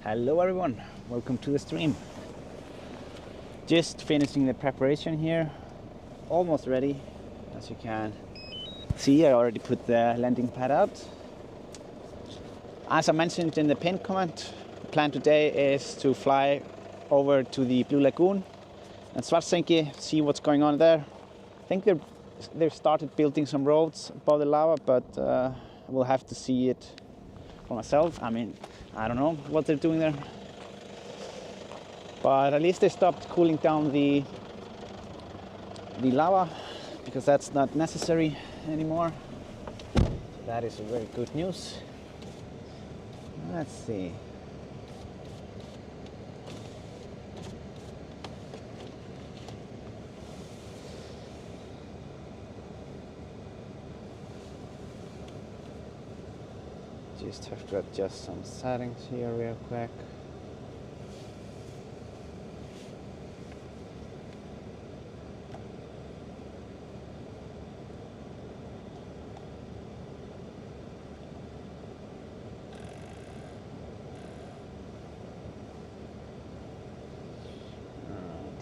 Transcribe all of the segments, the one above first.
Hello everyone, welcome to the stream. Just finishing the preparation here, almost ready. As you can see, I already put the landing pad out. As I mentioned in the pinned comment, the plan today is to fly over to the Blue Lagoon and Svartsengi, see what's going on there. I think they've started building some roads above the lava, but we'll have to see it for myself. I mean, I don't know what they're doing there, but at least they stopped cooling down the lava, because that's not necessary anymore. That is very good news. Let's see. Just have to adjust some settings here real quick.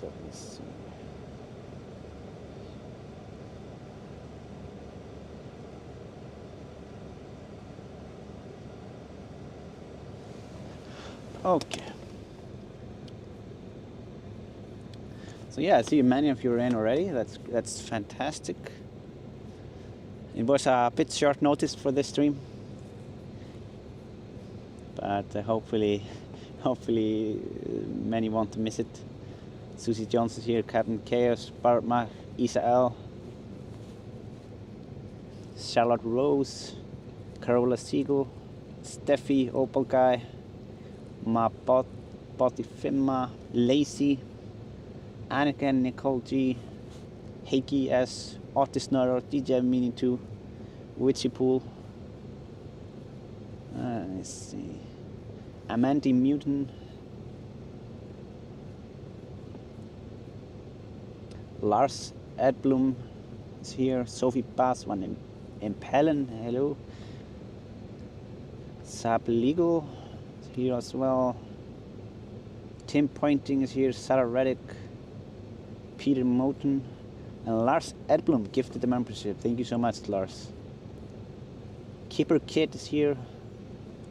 Let me see. Okay. So yeah, I see many of you are in already. That's fantastic. It was a bit short notice for this stream, but hopefully many won't miss it. Susie Jones is here, Captain Chaos, Bartmar, Isak, Charlotte Rose, Carola Siegel, Steffi, Opal Guy, Ma Botifima, Lacey, Anakin, Nicole G, Heiki S, Otis Nurro, DJ Mini 2, Witchy Pool, let's see, Amandy Mutant, Lars Edblom is here, Sophie Bass, Van Impellen, hello, Sab Legal is here as well, Tim Pointing is here, Sarah Reddick, Peter Moten, and Lars Edblom gifted the membership. Thank you so much, Lars. Keeper Kid is here,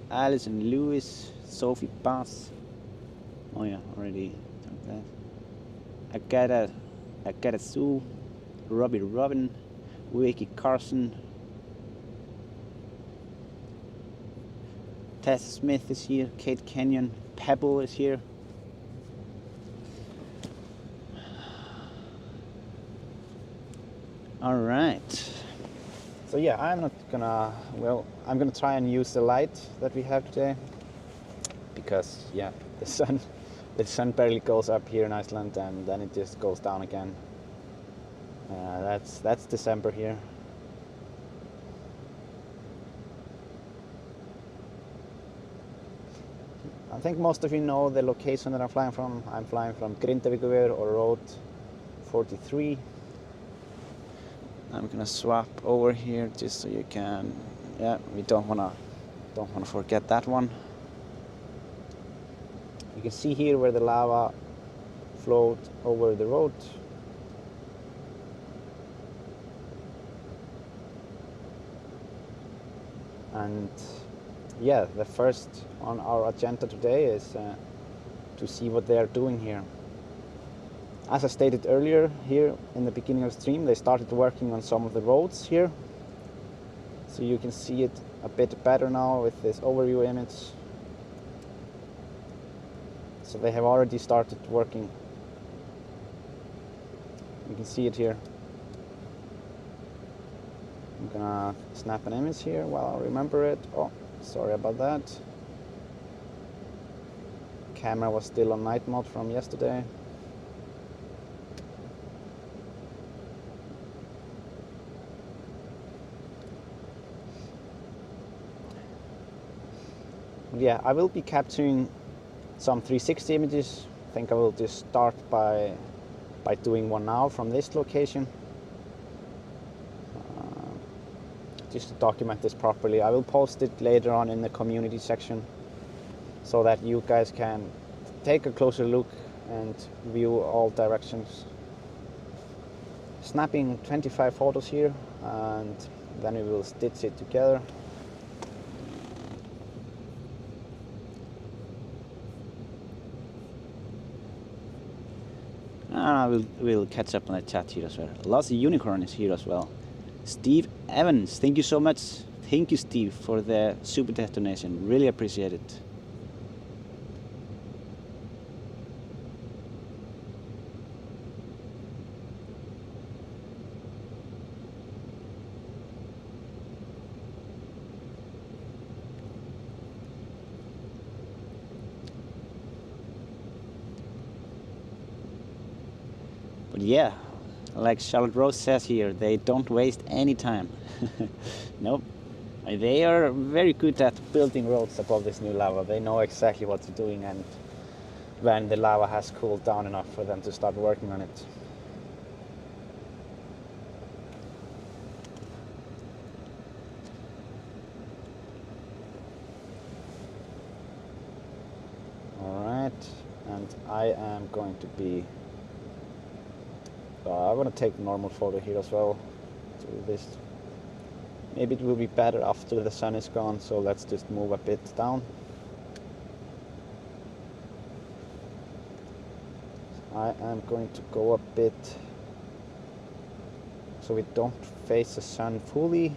Alison Lewis, Sophie Bass. Oh yeah, already took that. Agata Sue, Robbie Robin, Vicky Carson, Tess Smith is here, Kate Kenyon, Pebble is here. All right. So yeah, I'm gonna try and use the light that we have today, because yeah, the sun barely goes up here in Iceland, and then it just goes down again. That's December here. I think most of you know the location that I'm flying from. I'm flying from Grindavíkurvegur, or Road 43. I'm gonna swap over here just so you can. Yeah, we don't wanna forget that one. You can see here where the lava flowed over the road. And yeah, the first on our agenda today is to see what they are doing here. As I stated earlier here in the beginning of the stream, they started working on some of the roads here. So you can see it a bit better now with this overview image. So they have already started working. You can see it here. I'm gonna snap an image here while I remember it. Oh, sorry about that. Camera was still on night mode from yesterday. Yeah, I will be capturing some 360 images. I think I will just start by doing one now from this location. Just to document this properly. I will post it later on in the community section. so that you guys can take a closer look and view all directions. Snapping 25 photos here, and then we will stitch it together. We'll catch up on the chat here as well. Lots of unicorn is here as well. Steve Evans, thank you so much. Thank you, Steve, for the super donation. Really appreciate it. But yeah, like Charlotte Rose says here, they don't waste any time. Nope. They are very good at building roads above this new lava. They know exactly what they're doing, and when the lava has cooled down enough for them to start working on it. Alright, and I am going to be... I'm going to take a normal photo here as well. Do this. Maybe it will be better after the sun is gone, so let's just move a bit down. I am going to go a bit so we don't face the sun fully.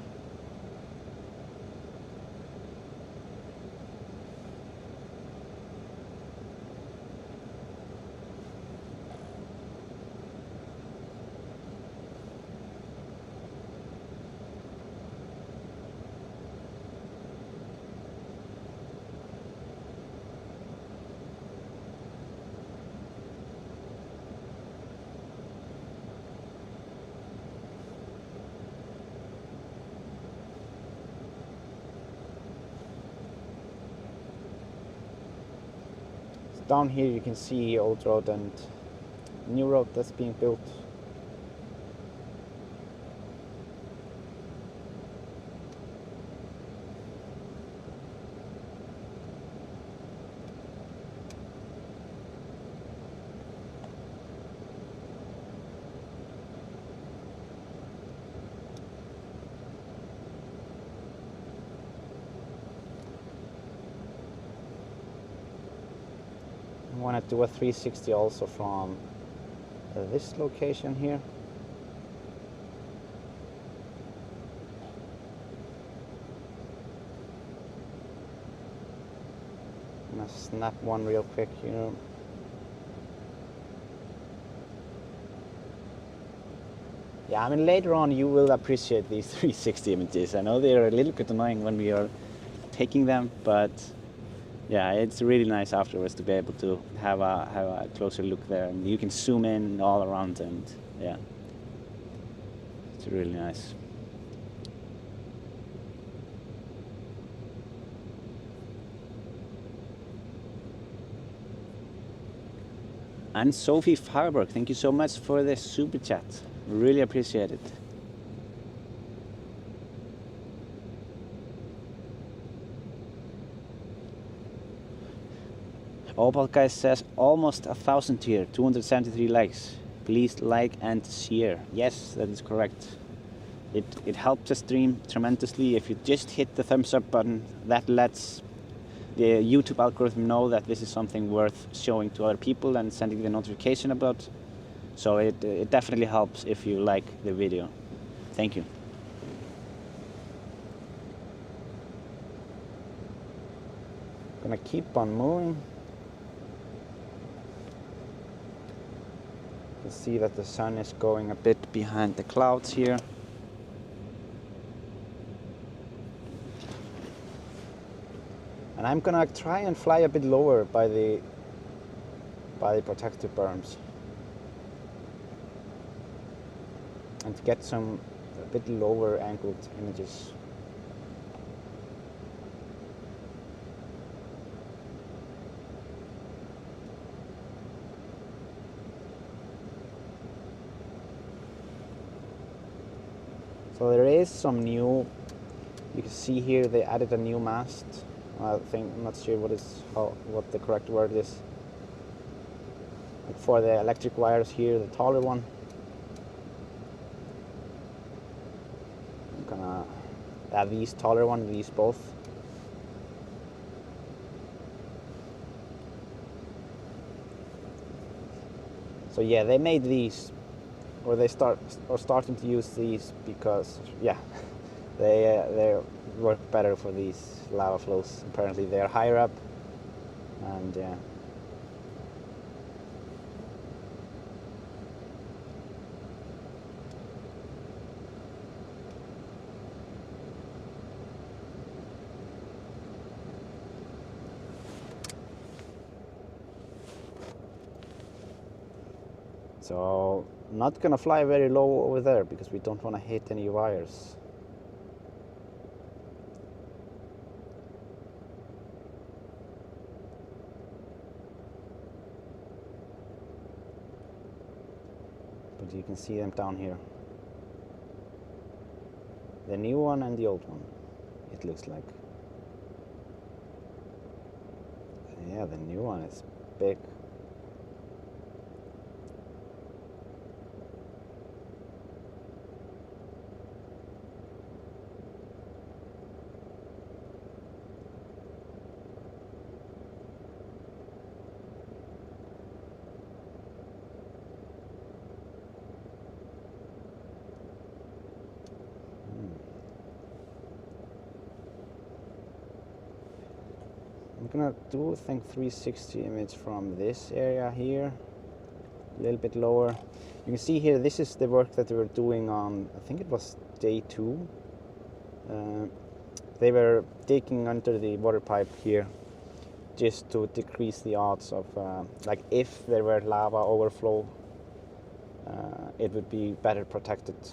Down here you can see old road and new road that's being built. I want to do a 360 also from this location here. I'm gonna snap one real quick here. Yeah, I mean later on you will appreciate these 360 images. I know they are a little bit annoying when we are taking them, but yeah, it's really nice afterwards to be able to have a closer look there, and you can zoom in all around, and yeah, it's really nice. And Sophie Fagerberg, thank you so much for the super chat. Really appreciate it. Opal Guy says almost 1,000 here, 273 likes. Please like and share. Yes, that is correct. It helps the stream tremendously. If you just hit the thumbs up button, that lets the YouTube algorithm know that this is something worth showing to other people and sending the notification about. So it definitely helps if you like the video. Thank you. Gonna keep on moving. You can see that the sun is going a bit behind the clouds here. And I'm gonna try and fly a bit lower by the protective berms and get some a bit lower angled images. So there is some new, you can see here they added a new mast I think I'm not sure what the correct word is. Like for the electric wires here, the taller one. I'm gonna add these taller one, these both. So yeah, they made these, or they starting to use these because yeah, they work better for these lava flows. Apparently they're higher up, and yeah. So not gonna fly very low over there because we don't want to hit any wires. But you can see them down here. The new one and the old one, it looks like. Yeah, the new one is big. I'm gonna do, I think, 360 image from this area here, a little bit lower. You can see here, this is the work that they were doing on, I think it was day 2. They were digging under the water pipe here just to decrease the odds of, like if there were lava overflow, it would be better protected.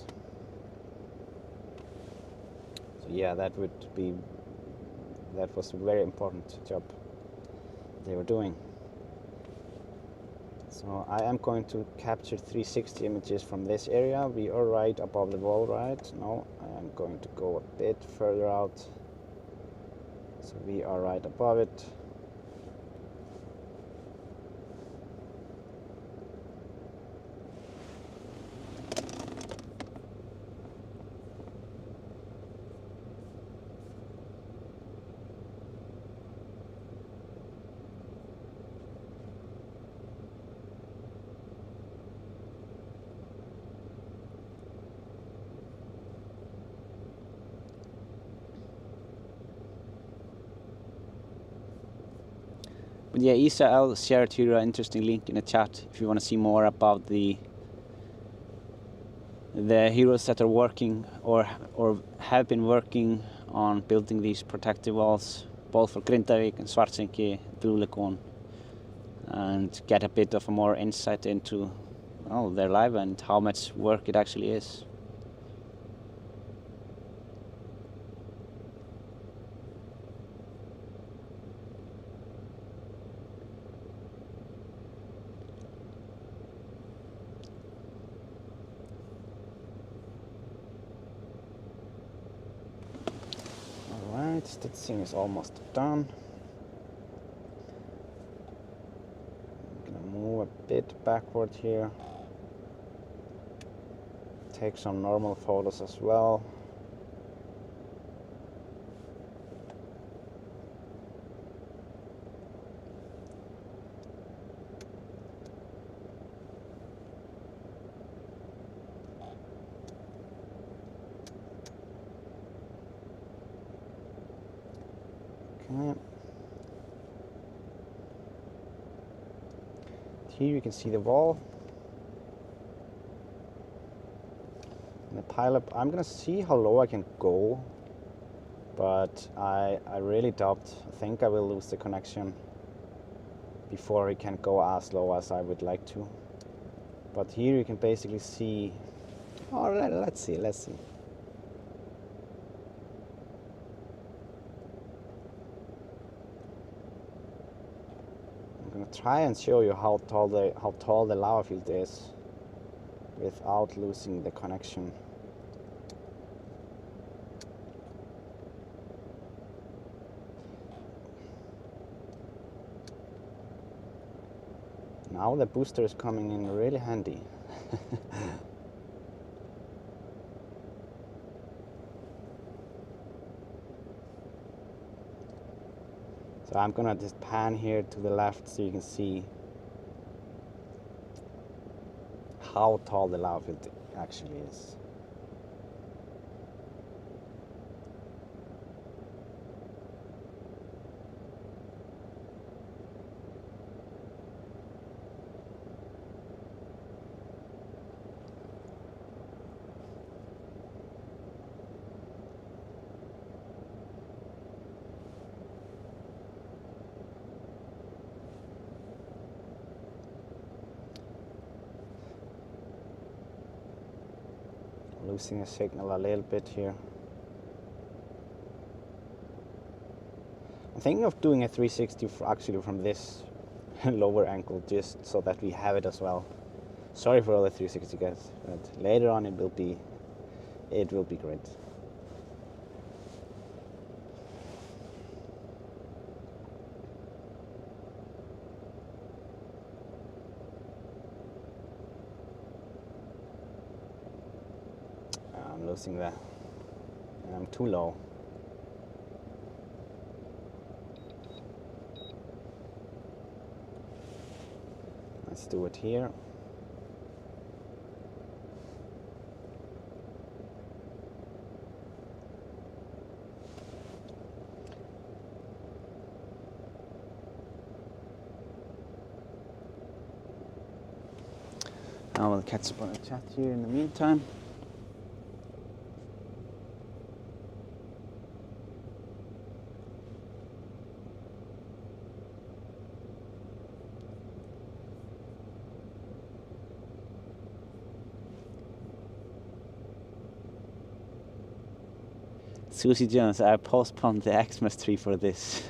So yeah, that was a very important job they were doing. So I am going to capture 360 images from this area. We are right above the wall, right? No, I am going to go a bit further out. So we are right above it. But yeah, Isak, I'll share to you an interesting link in the chat if you want to see more about the heroes that are working or have been working on building these protective walls, both for Grindavík and Svartsengi, Blue Lagoon, and get a bit of a more insight into their life and how much work it actually is. Alright, that thing is almost done. I'm gonna move a bit backward here. Take some normal photos as well. Okay. Here you can see the wall. And the pileup, I'm gonna see how low I can go, but I really doubt, I think I will lose the connection before it can go as low as I would like to. But here you can basically see, let's see. I'm gonna try and show you how tall the lava field is without losing the connection. Now the booster is coming in really handy. So I'm gonna just pan here to the left so you can see how tall the lava field actually is. Losing a signal a little bit here. I'm thinking of doing a 360 actually from this lower angle, just so that we have it as well. Sorry for all the 360 guys, but later on it will be great. I'm losing that. I'm too low. Let's do it here. I will catch up on a chat here in the meantime. Susie Jones, I postponed the Xmas tree for this.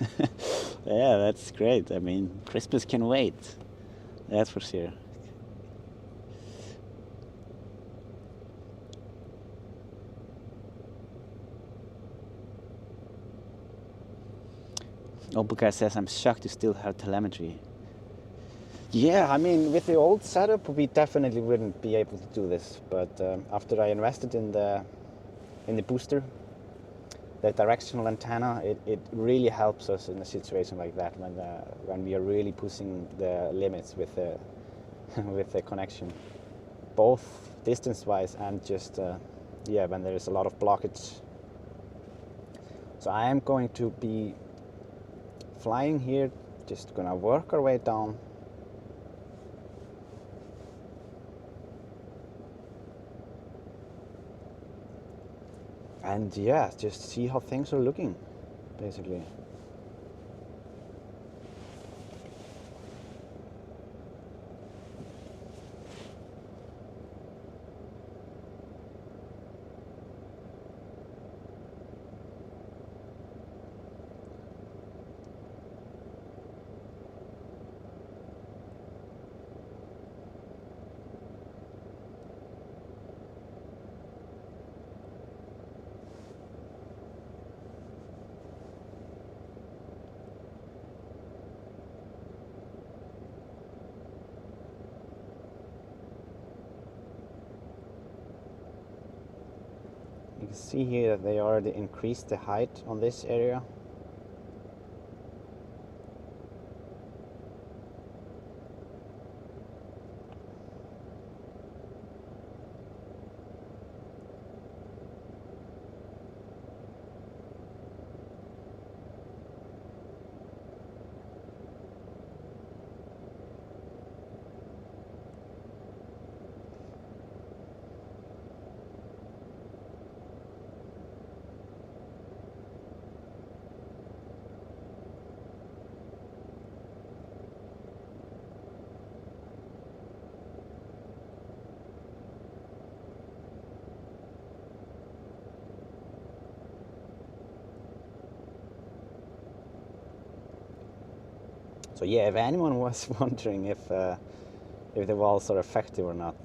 Yeah, that's great. I mean, Christmas can wait. That's for sure. Obuka says, I'm shocked you still have telemetry. Yeah, I mean, with the old setup, we definitely wouldn't be able to do this. But after I invested in the booster, the directional antenna, it really helps us in a situation like that when we are really pushing the limits with the with the connection, both distance-wise and just yeah, when there is a lot of blockage. So I am going to be flying here, just gonna work our way down. And yeah, just see how things are looking, basically. You can see here that they already increased the height on this area. So yeah, if anyone was wondering if the walls are effective or not,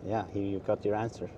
yeah, here you got your answer.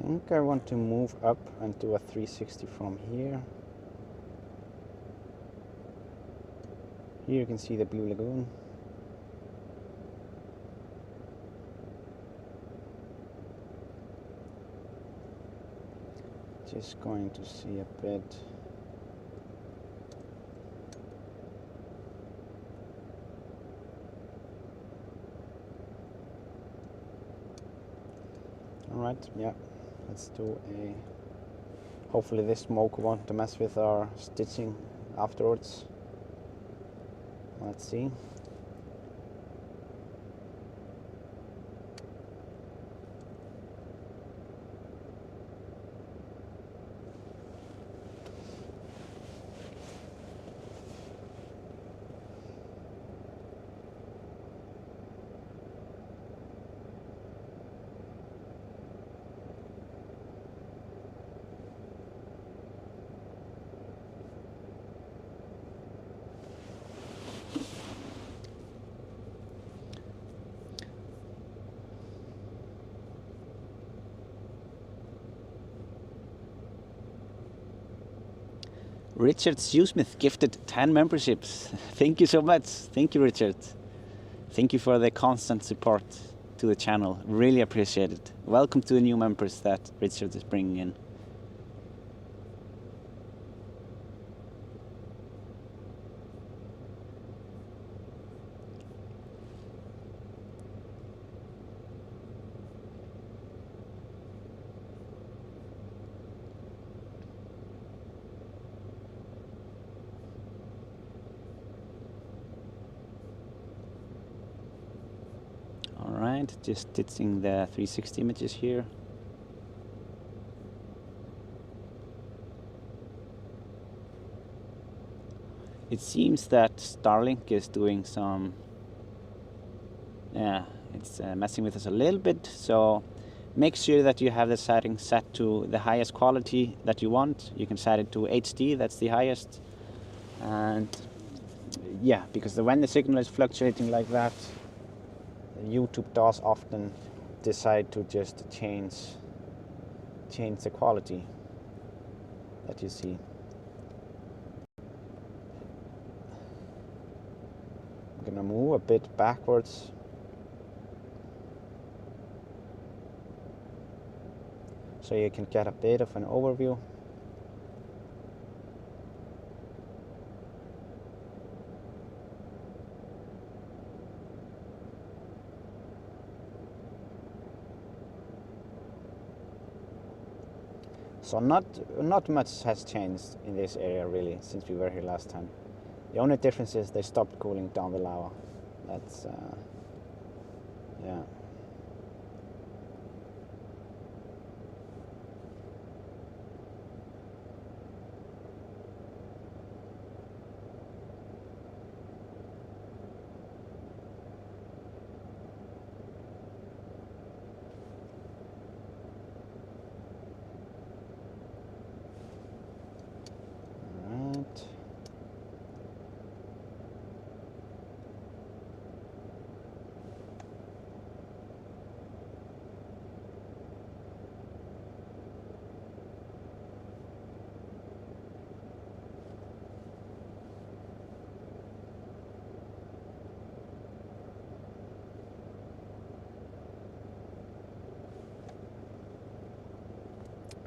think I want to move up and do a 360 from here. Here you can see the Blue Lagoon. Just going to see a bit. Alright, yeah, let's do a... Hopefully this smoke won't mess with our stitching afterwards. Let's see. Richard Shoesmith gifted 10 memberships. Thank you so much. Thank you, Richard. Thank you for the constant support to the channel. Really appreciate it. Welcome to the new members that Richard is bringing in. Alright, just stitching the 360 images here. It seems that Starlink is doing some... Yeah, it's messing with us a little bit, so make sure that you have the setting set to the highest quality that you want. You can set it to HD, that's the highest. And yeah, because when the signal is fluctuating like that, YouTube does often decide to just change the quality that you see. I'm gonna move a bit backwards. So you can get a bit of an overview. So not much has changed in this area really since we were here last time. The only difference is they stopped cooling down the lava. That's yeah.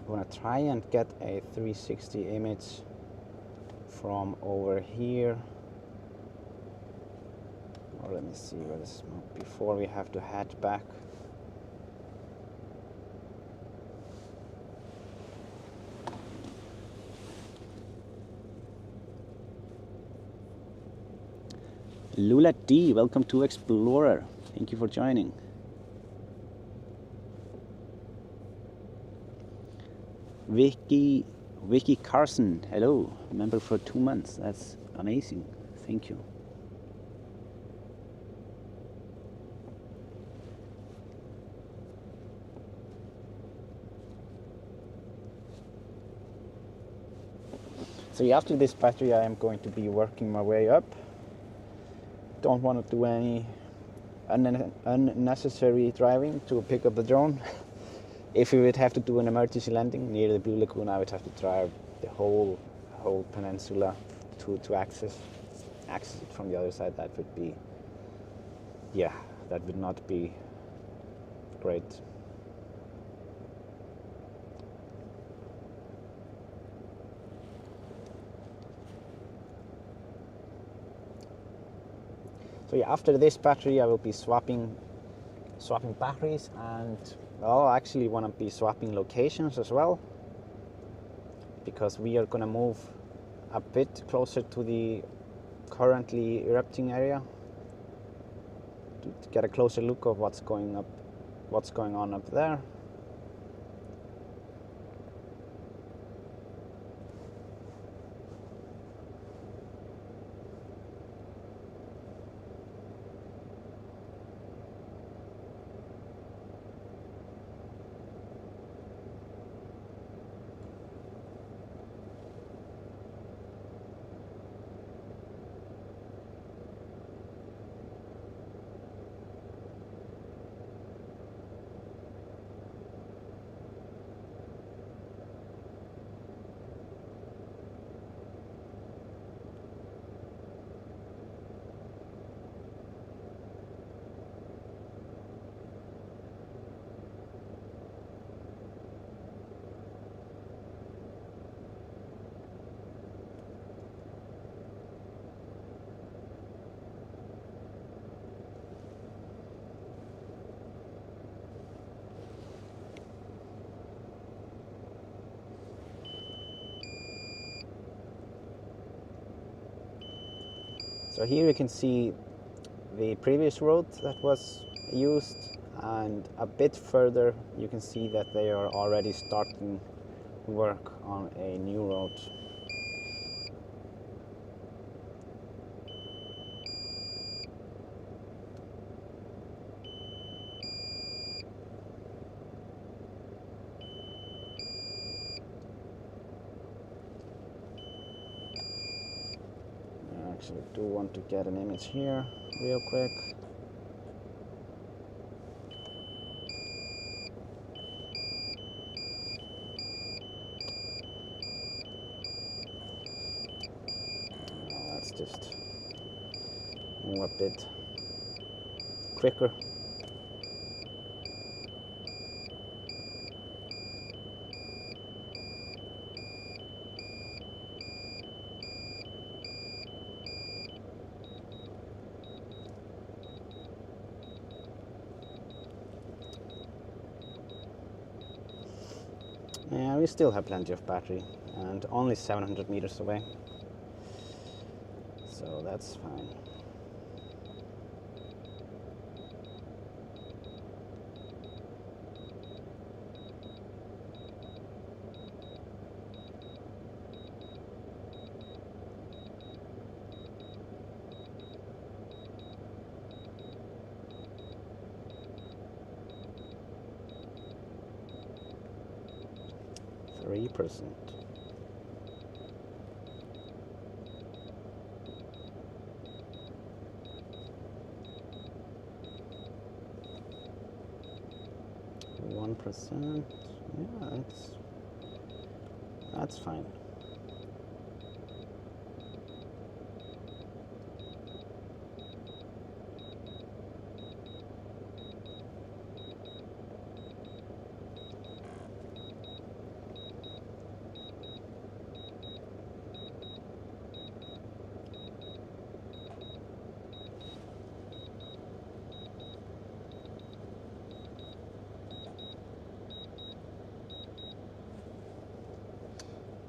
I'm gonna try and get a 360 image from over here. Or let me see where this smoke before we have to head back. Lula D, welcome to Explorer. Thank you for joining. Vicky Carson, hello, member for 2 months. That's amazing. Thank you. So after this battery, I am going to be working my way up. Don't want to do any unnecessary driving to pick up the drone. If we would have to do an emergency landing near the Blue Lagoon, I would have to drive the whole peninsula to access it from the other side. That would be, yeah, that would not be great. So yeah, after this battery I will be swapping batteries, and well, I actually want to be swapping locations as well, because we are going to move a bit closer to the currently erupting area to get a closer look of what's going on up there. So here you can see the previous road that was used, and a bit further you can see that they are already starting work on a new road. I actually do want to get an image here real quick. Let's just move a bit quicker. Yeah, we still have plenty of battery, and only 700 meters away, so that's fine. %. %. Yeah, that's fine.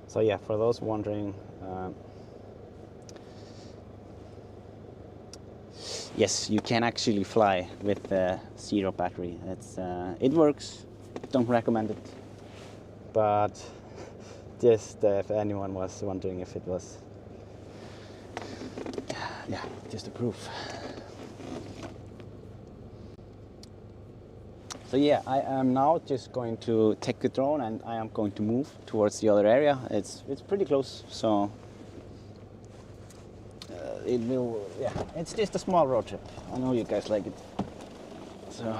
So yeah, for those wondering, yes, you can actually fly with the zero battery. It works. Don't recommend it, but just if anyone was wondering if it was, yeah, just a proof. So yeah, I am now just going to take the drone and I am going to move towards the other area. It's pretty close, so it will, yeah, it's just a small road trip. I know you guys like it. So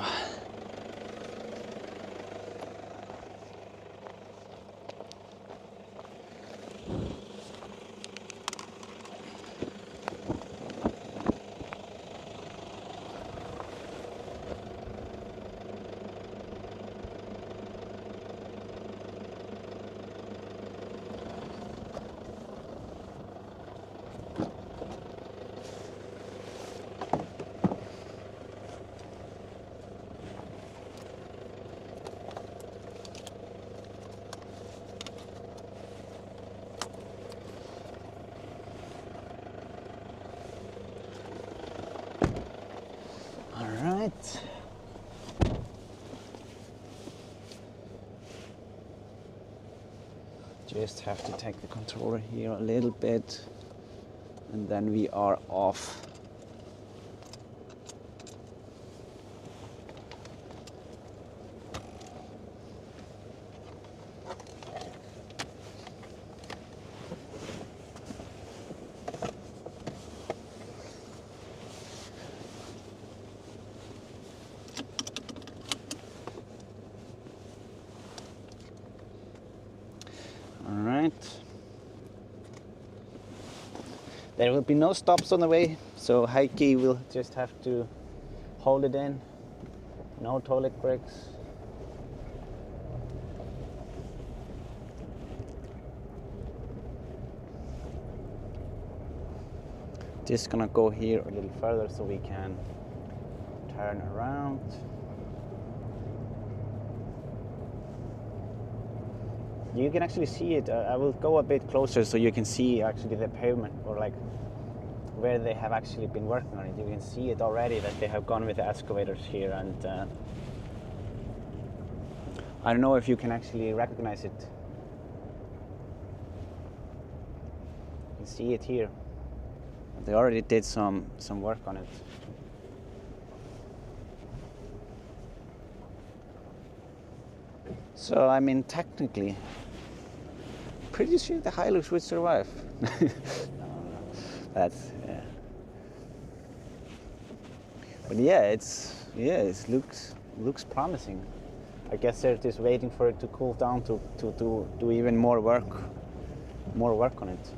Just have to take the controller here a little bit, and then we are off. There will be no stops on the way, so Heikki will just have to hold it in. No toilet breaks. Just gonna go here a little further so we can turn around. You can actually see it. I will go a bit closer so you can see actually the pavement, or like where they have actually been working on it. You can see it already that they have gone with the excavators here, and I don't know if you can actually recognize it. You can see it here. They already did some work on it. So I mean, technically, pretty sure the Hilux would survive. That's yeah. But yeah, it looks promising. I guess they're just waiting for it to cool down to do even more work on it.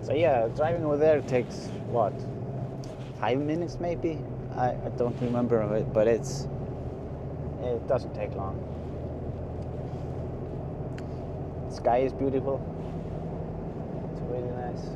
So yeah, driving over there takes what, 5 minutes maybe? I don't remember it, but it doesn't take long. The sky is beautiful. It's really nice.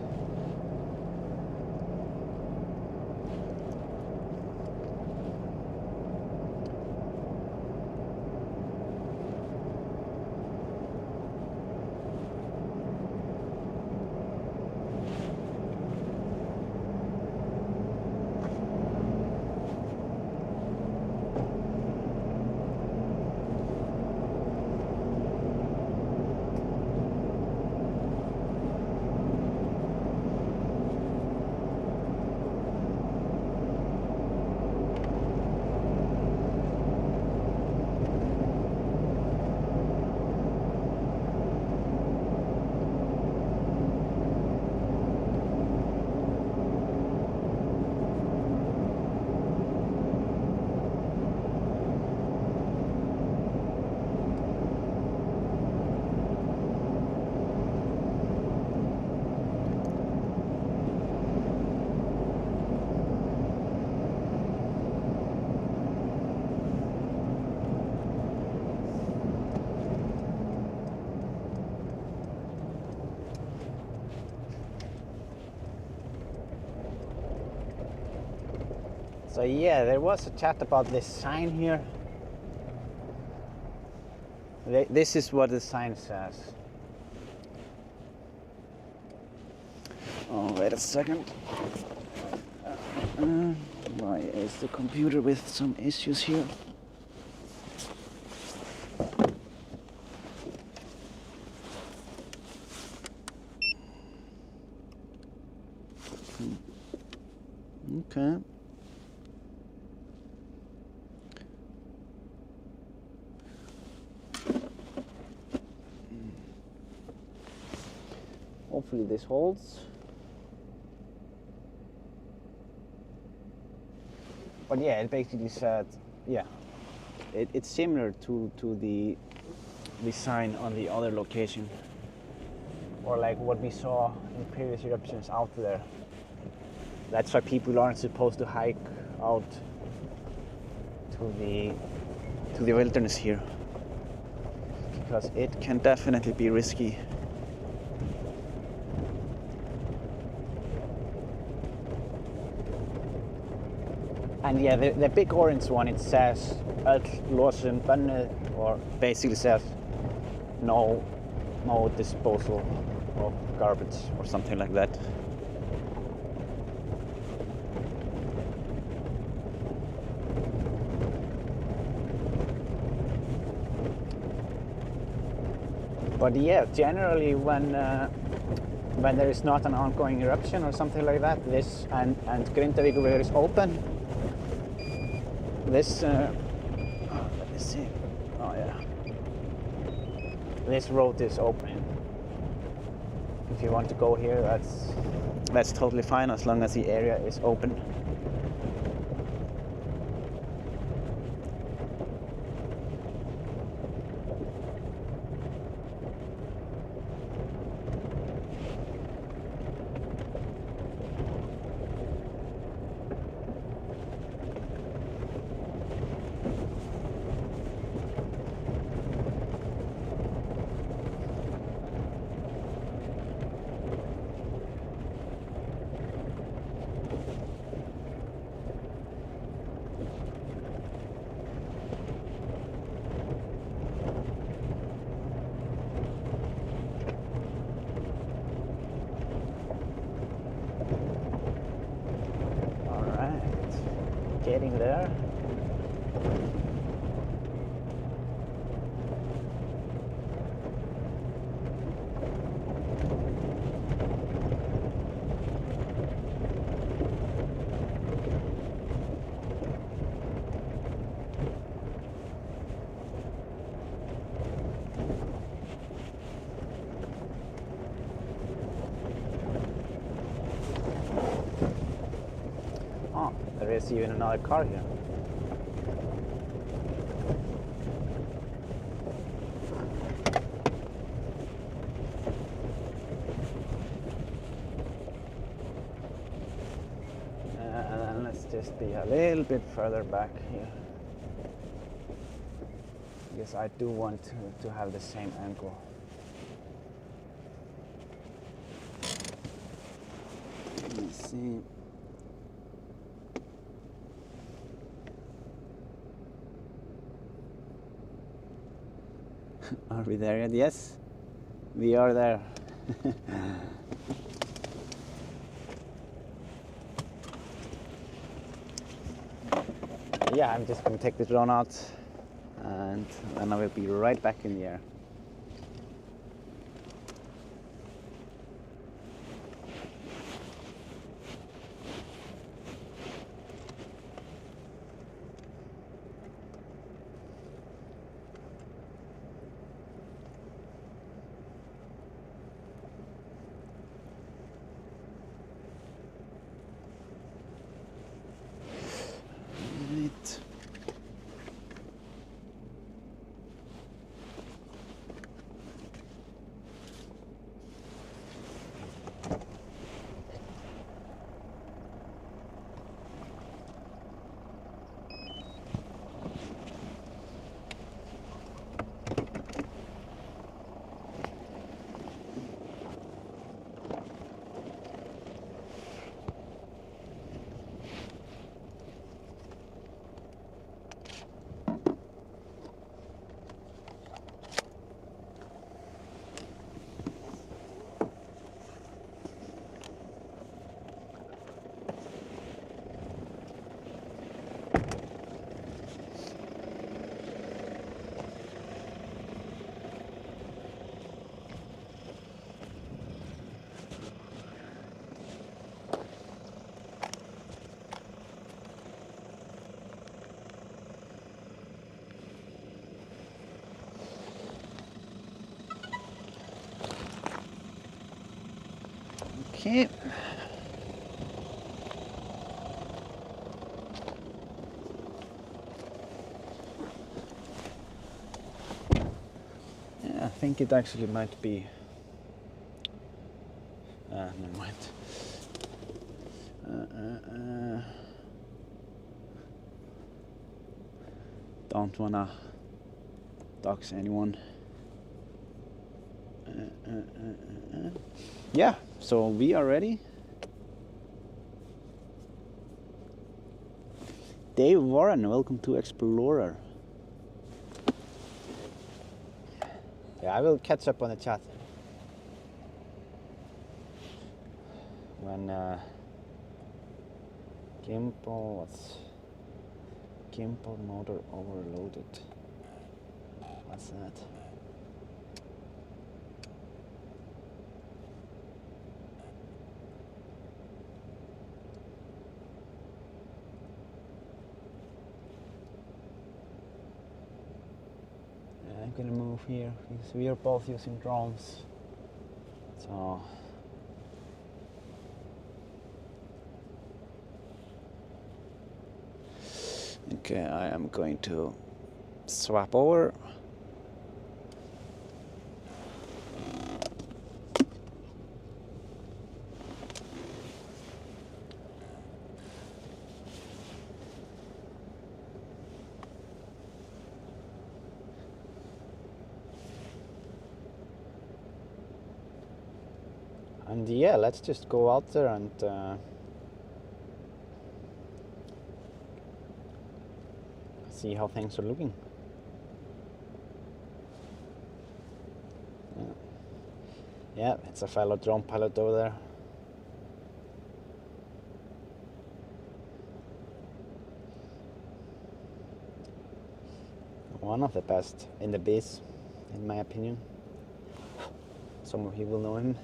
So yeah, there was a chat about this sign here. This is what the sign says. Oh, wait a second. Why is the computer with some issues here? Okay. Hopefully this holds. But yeah, it basically said, yeah, it's similar to the sign on the other location, or like what we saw in previous eruptions out there. That's why people aren't supposed to hike out to the wilderness here, because it can definitely be risky. And yeah, the big orange one, it says "Öll banned," or basically says no disposal or garbage or something like that. But yeah, generally when there is not an ongoing eruption or something like that, this and Grindavík River is open. This let me see. Oh yeah, this road is open. If you want to go here, that's totally fine as long as the area is open. Getting there. Oh, there is even another car here. And then let's just be a little bit further back here, because I do want to have the same angle. Let me see. Are we there yet? Yes, we are there. Yeah, I'm just going to take the drone out and then I will be right back in the air. Okay. Yeah, I think it actually might be. Never mind. Don't wanna dox anyone. Yeah, so we are ready. Dave Warren, welcome to Explorer. Yeah, I will catch up on the chat. when gimbal motor overloaded. What's that? I'm gonna move here because we are both using drones. So okay, I am going to swap over. And yeah, let's just go out there and see how things are looking. Yeah, it's a fellow drone pilot over there. One of the best in the biz, in my opinion. Some of you will know him.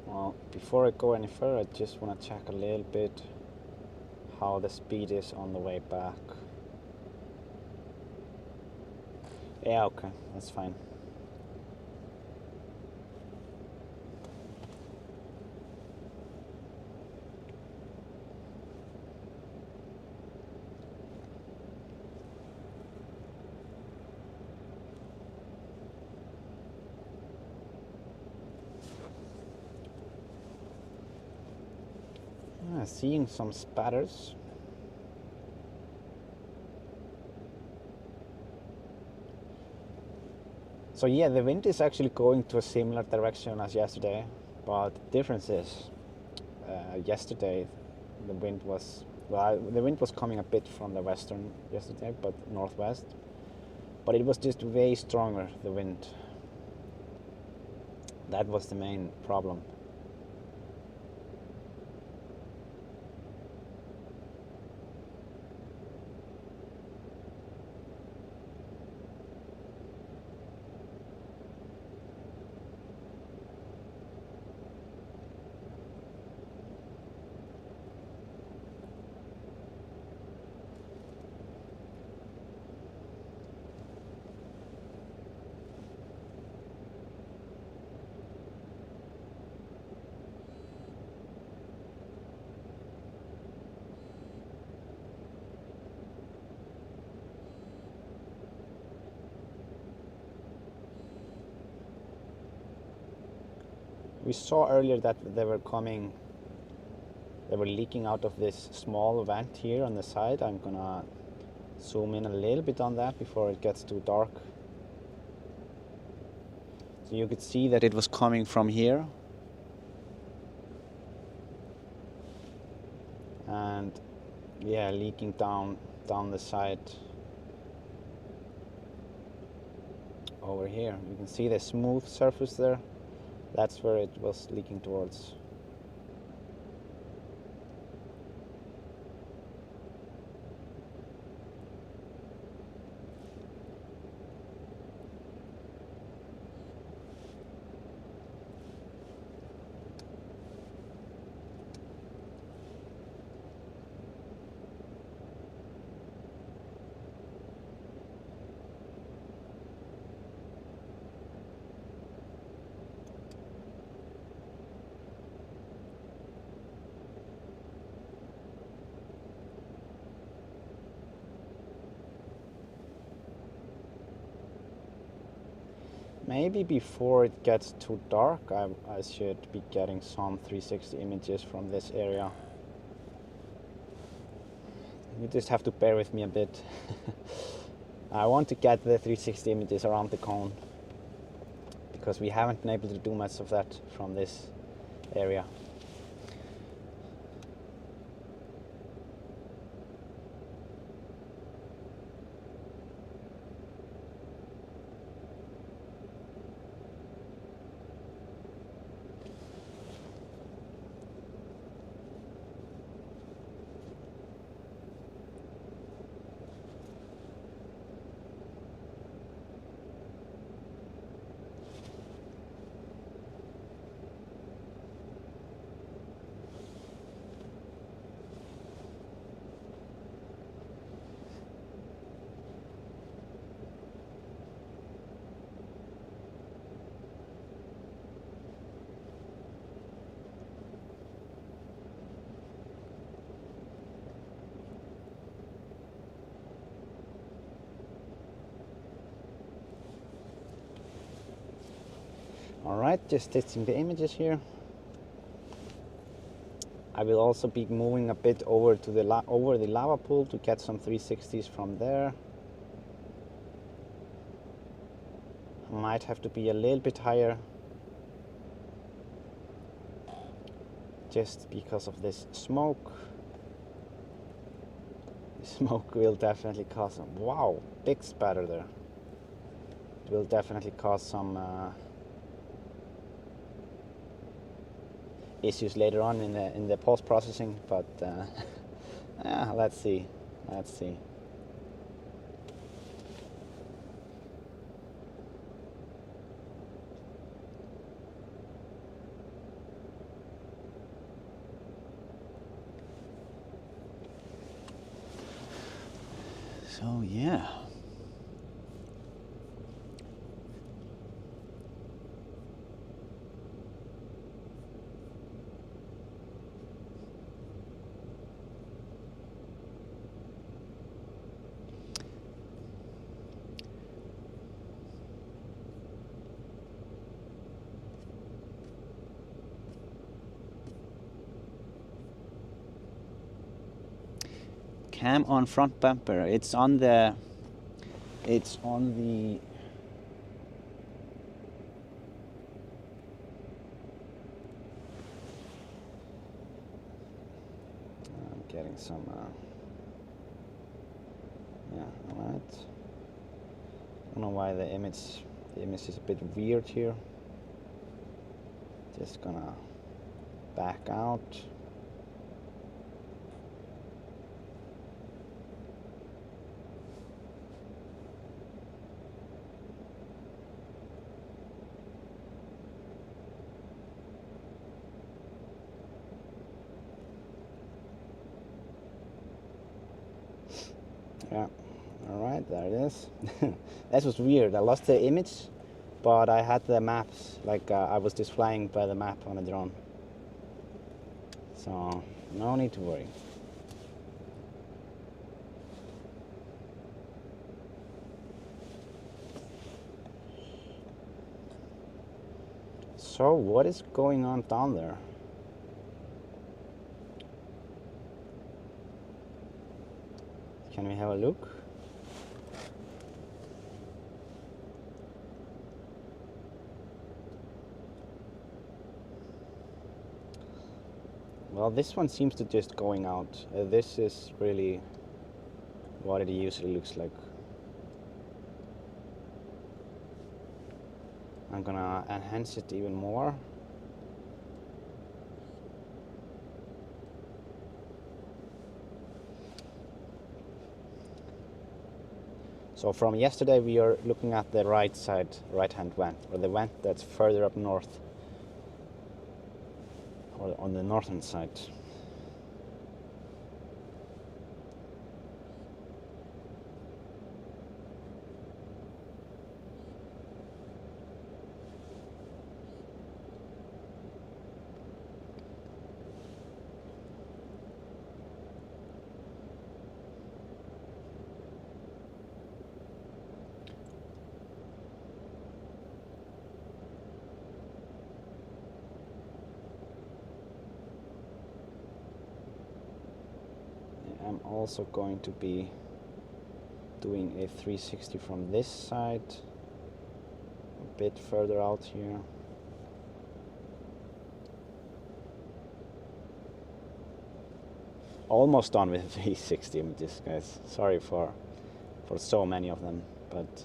Well, before I go any further, I just want to check a little bit how the speed is on the way back. Yeah, okay, that's fine. Seeing some spatters. So yeah, the wind is actually going to a similar direction as yesterday, but the difference is yesterday the wind was, well, the wind was coming a bit from the western yesterday, but northwest, but it was just way stronger, the wind. That was the main problem. We saw earlier that they were leaking out of this small vent here on the side. I'm gonna zoom in a little bit on that before it gets too dark. So you could see that it was coming from here. And yeah, leaking down the side over here. You can see the smooth surface there. That's where it was leaking towards. maybe before it gets too dark, I should be getting some 360 images from this area. You just have to bear with me a bit. I want to get the 360 images around the cone, because we haven't been able to do much of that from this area. Alright, just testing the images here. I will also be moving a bit over to the lava pool to get some 360s from there. I might have to be a little bit higher, just because of this smoke. The smoke will definitely cause some, wow, big spatter there. It will definitely cause some issues later on in the post processing, but yeah, let's see. So yeah. Cam on front bumper. It's on the. I'm getting some. Yeah, alright. I don't know why the image is a bit weird here. Just gonna back out. Yeah, alright, there it is. That was weird. I lost the image, but I had the maps, like I was just flying by the map on a drone. So, no need to worry. So, what is going on down there? Can we have a look? Well, this one seems to just going out. This is really what it usually looks like. I'm gonna enhance it even more. So from yesterday we are looking at the right side, right-hand vent, or the vent that's further up north, or on the northern side. also going to be doing a 360 from this side, a bit further out here. Almost done with 360 with this, guys. Sorry for so many of them, but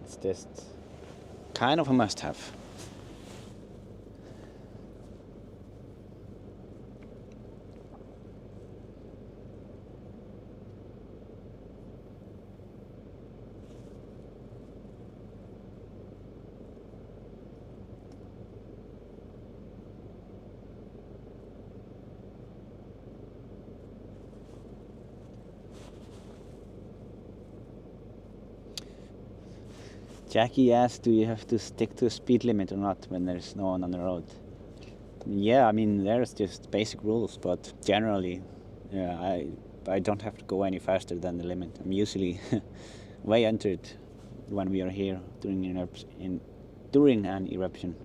it's just kind of a must-have. Jackie asked, do you have to stick to a speed limit or not when there's no one on the road? Yeah, I mean, there's just basic rules, but generally, yeah, I don't have to go any faster than the limit. I'm usually way under it when we are here during an eruption.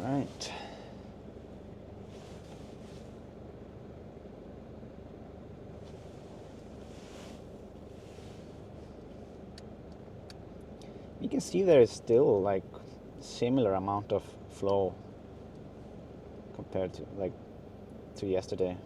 Right. You can see there is still like similar amount of flow compared to yesterday.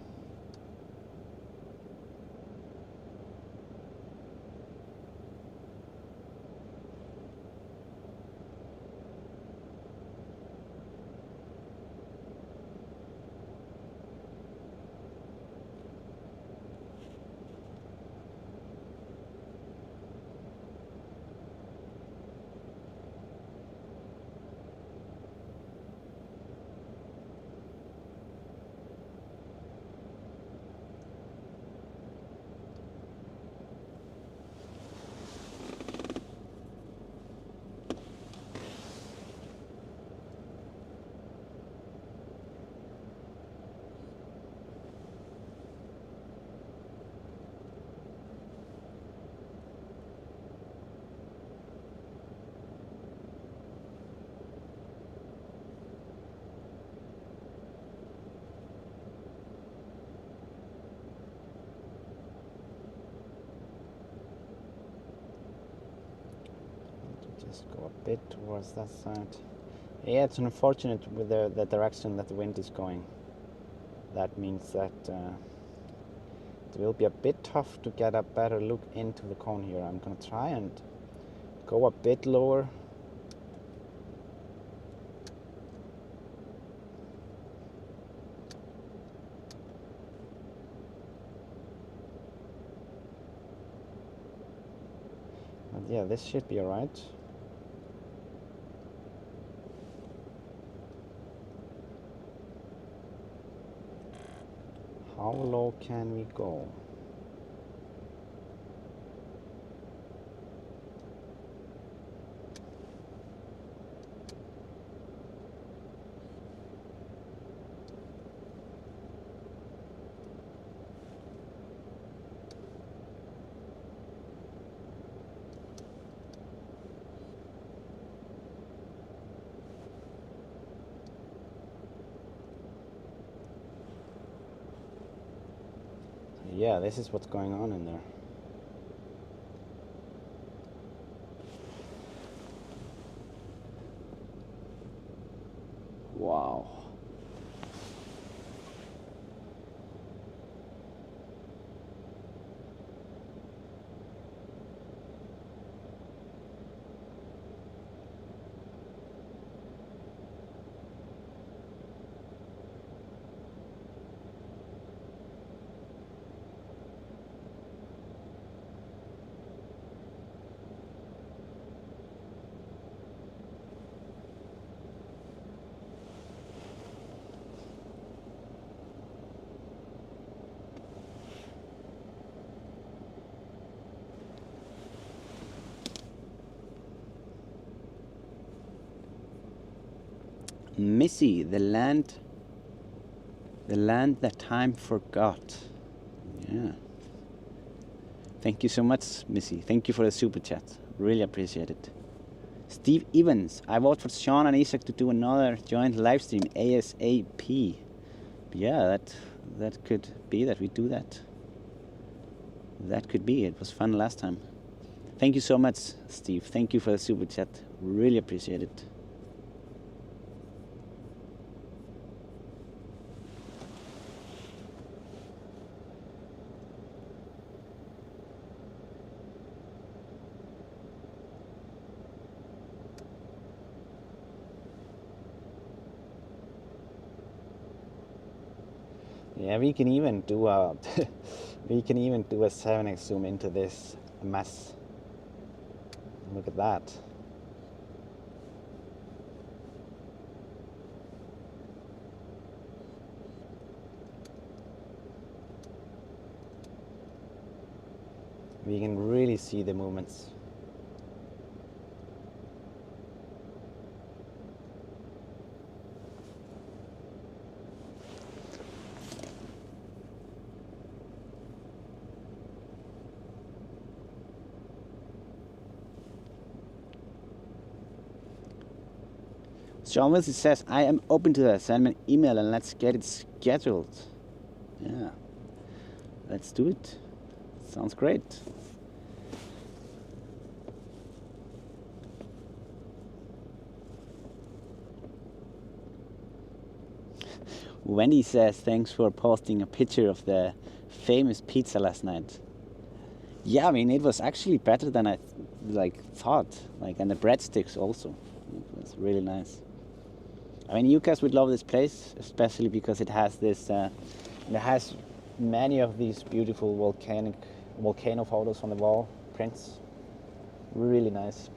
Just go a bit towards that side. Yeah, it's unfortunate with the direction that the wind is going. That means that it will be a bit tough to get a better look into the cone here. I'm gonna try and go a bit lower. But yeah, this should be alright. How low can we go? Yeah, this is what's going on in there. Wow. Missy, the land that time forgot. Yeah. Thank you so much, Missy. Thank you for the super chat. Really appreciate it. Steve Evans, I vote for Sean and Isak to do another joint live stream ASAP. Yeah, that could be that we do that. That could be. It was fun last time. Thank you so much, Steve. Thank you for the super chat. Really appreciate it. Yeah, we can even do a we can even do a 7x zoom into this mess. Look at that. We can really see the movements. John Wilson says, I am open to that. Send me an email and let's get it scheduled. Yeah, let's do it. Sounds great. Wendy says, thanks for posting a picture of the famous pizza last night. Yeah, I mean, it was actually better than I thought. And the breadsticks also. It was really nice. I mean, you guys would love this place, especially because it has this. It has many of these beautiful volcano photos on the wall, prints. Really nice.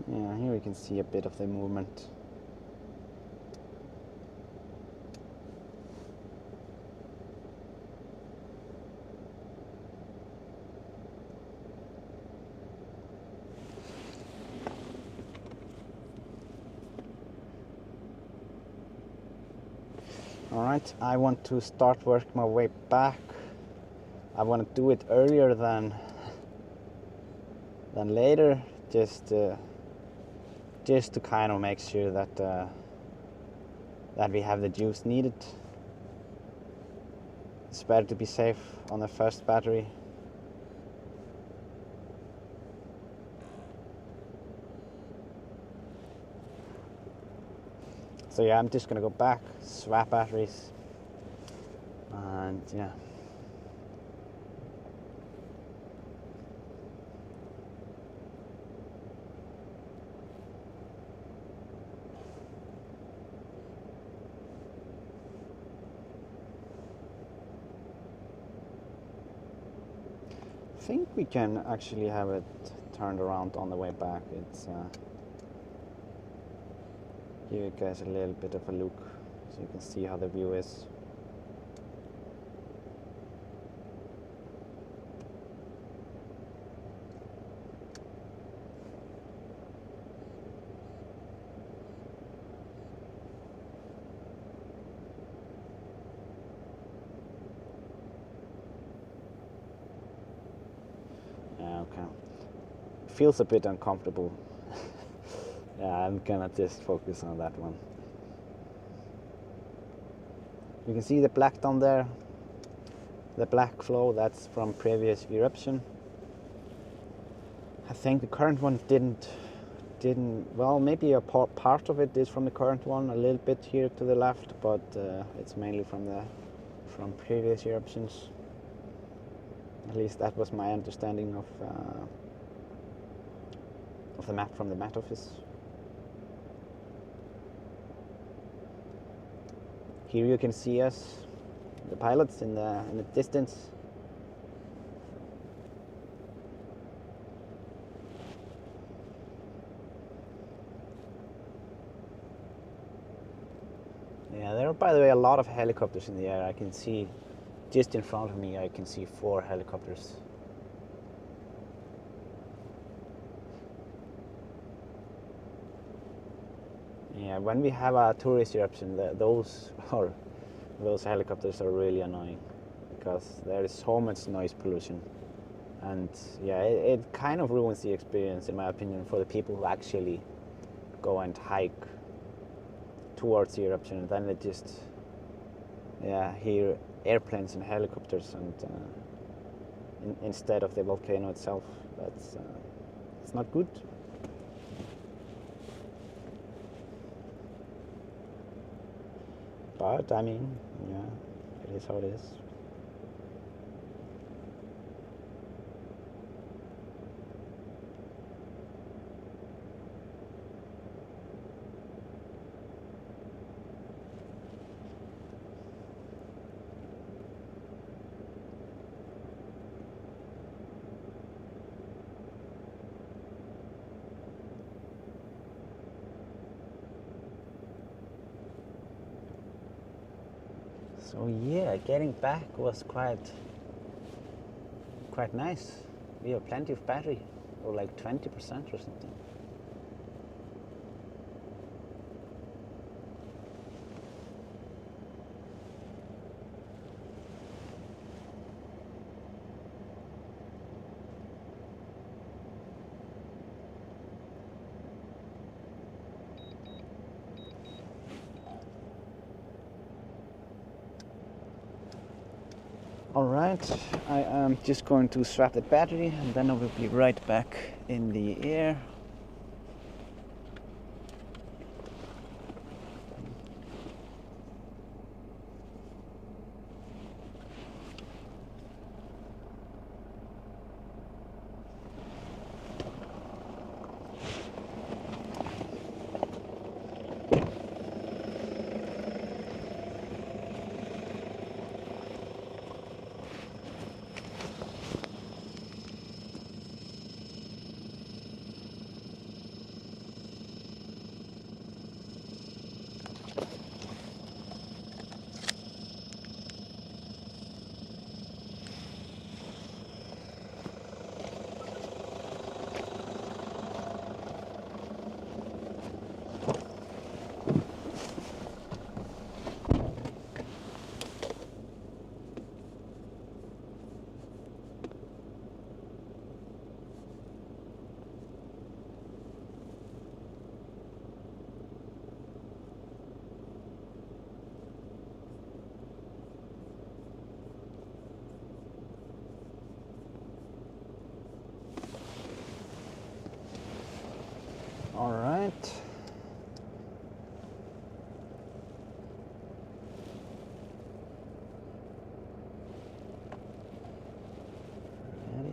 Yeah, here we can see a bit of the movement. Alright, I want to start work my way back. I want to do it earlier than later, just to kind of make sure that that we have the juice needed. It's better to be safe on the first battery. So yeah, I'm just gonna go back, swap batteries, and yeah. I think we can actually have it turned around on the way back. It's give you guys a little bit of a look so you can see how the view is. Yeah, okay. Feels a bit uncomfortable Yeah, I'm gonna just focus on that one. You can see the black down there. The black flow, that's from previous eruption. I think the current one didn't, well, maybe a part of it is from the current one, a little bit here to the left, but it's mainly from previous eruptions. At least that was my understanding of the map from the Met Office. Here you can see us, the pilots in the distance. Yeah, there are, by the way, a lot of helicopters in the air. I can see just in front of me, I can see 4 helicopters. Yeah, when we have a tourist eruption, those helicopters are really annoying because there is so much noise pollution, and yeah, it kind of ruins the experience, in my opinion, for the people who actually go and hike towards the eruption. And then they just hear airplanes and helicopters, and instead of the volcano itself. That's it's not good. But I mean, yeah, it is how it is. So yeah, getting back was quite nice. We have plenty of battery, or like 20% or something. Alright, I am just going to swap the battery and then I will be right back in the air. All right. Ready.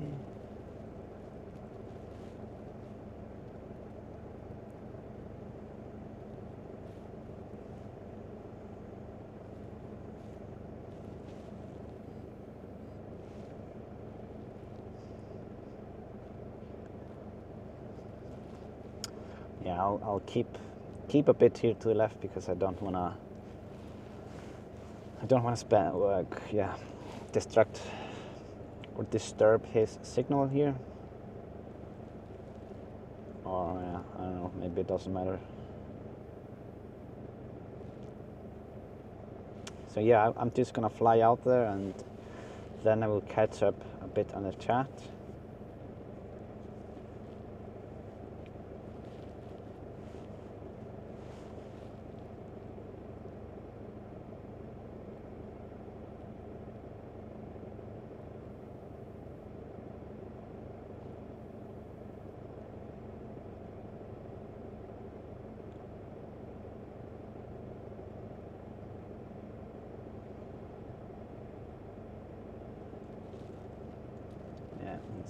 Yeah, I'll keep a bit here to the left because I don't wanna distract or disturb his signal here. Or I don't know, maybe it doesn't matter. So yeah, I'm just gonna fly out there and then I will catch up a bit on the chat.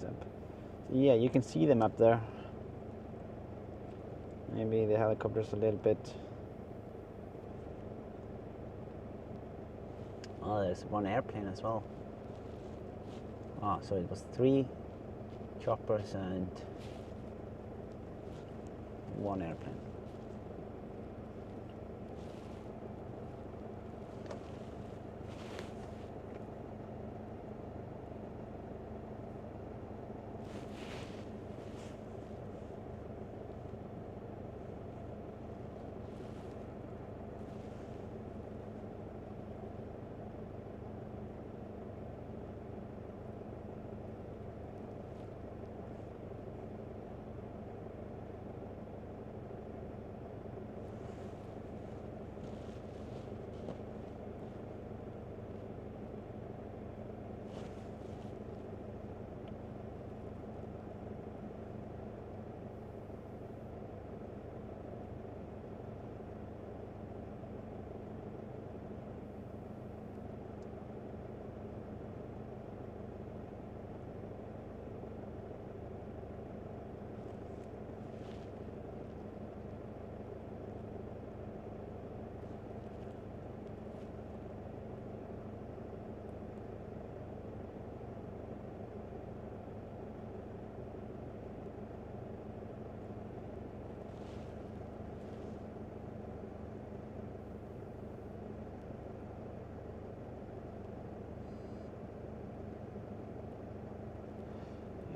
this up. So yeah, you can see them up there. Maybe the helicopter's a little bit... Oh, there's one airplane as well. Ah, so it was 3 choppers and 1 airplane.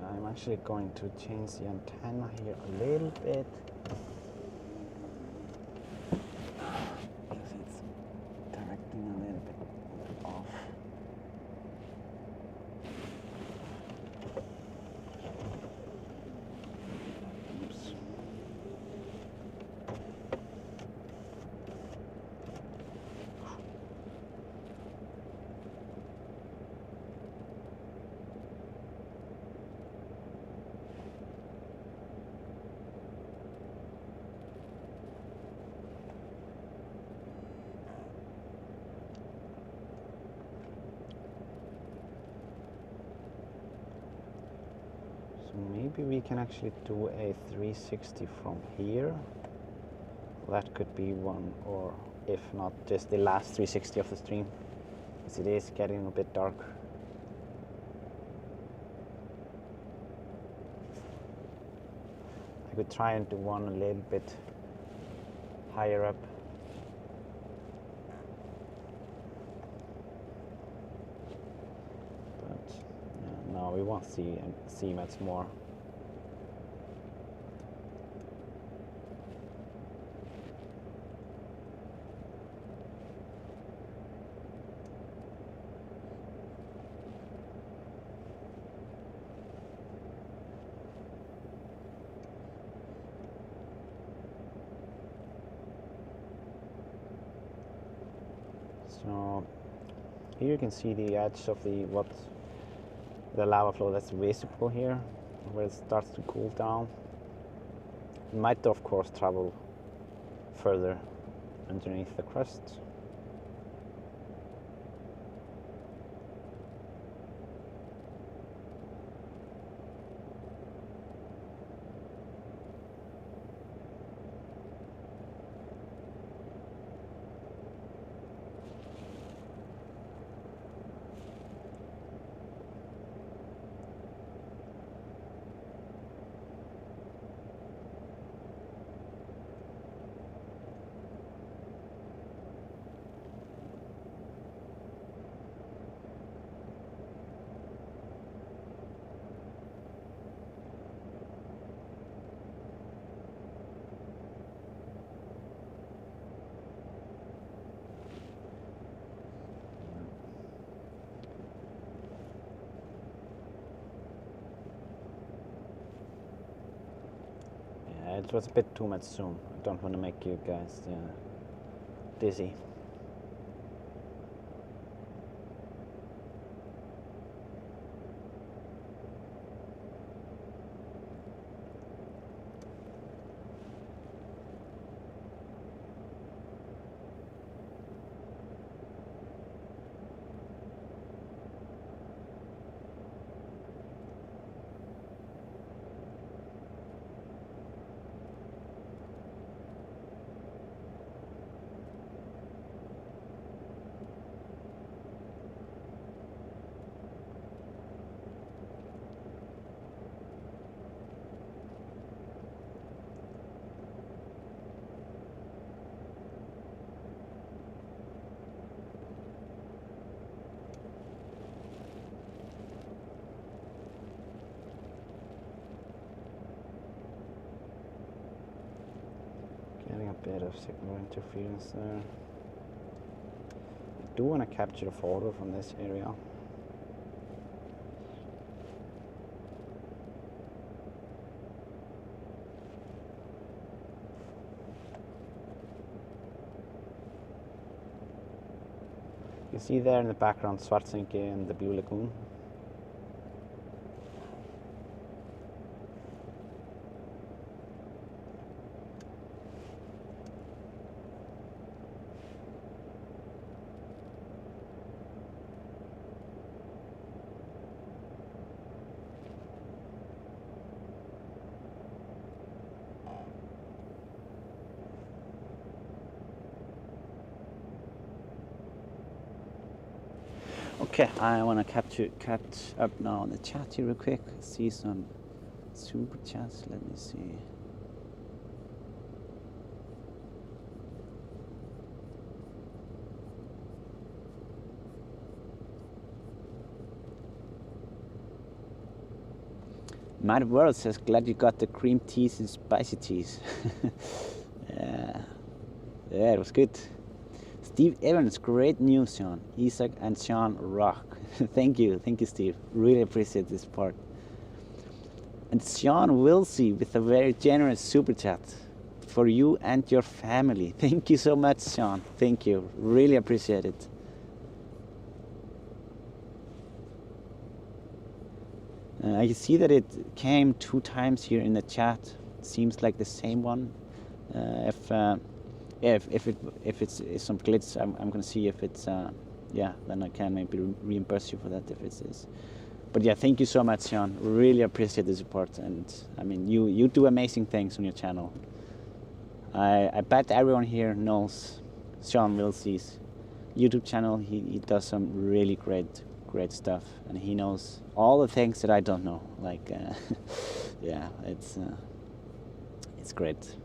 I'm actually going to change the antenna here a little bit. Because it's directing a little bit off. Oops. Maybe we can actually do a 360 from here. That could be one, or if not, just the last 360 of the stream, as it is getting a bit dark. I could try and do one a little bit higher up. No, we won't see much more. So here you can see the edge of the lava flow that's visible here, where it starts to cool down. It might of course travel further underneath the crust. It was a bit too much zoom. I don't want to make you guys dizzy. bit of signal interference there. I do want to capture a photo from this area. You see there in the background Svartsengi and the Blue Lagoon. Okay, I want to catch up now on the chat here real quick. See some super chats. Let me see. Mad World says, glad you got the cream teas and spicy teas. Yeah, it was good. Steve Evans, great news, Sean. Isak and Sean rock. Thank you, Steve. Really appreciate this part. And Sean Wilsey with a very generous super chat for you and your family. Thank you so much, Sean. Thank you. Really appreciate it. I see that it came 2 times here in the chat. Seems like the same one. If it's some glitch, I'm gonna see if it's yeah, then I can maybe reimburse you for that if it is. But yeah, thank you so much, Sean. Really appreciate the support, and I mean you do amazing things on your channel. I bet everyone here knows Sean Wilsey's YouTube channel. He does some really great stuff, and he knows all the things that I don't know. Like yeah, it's great.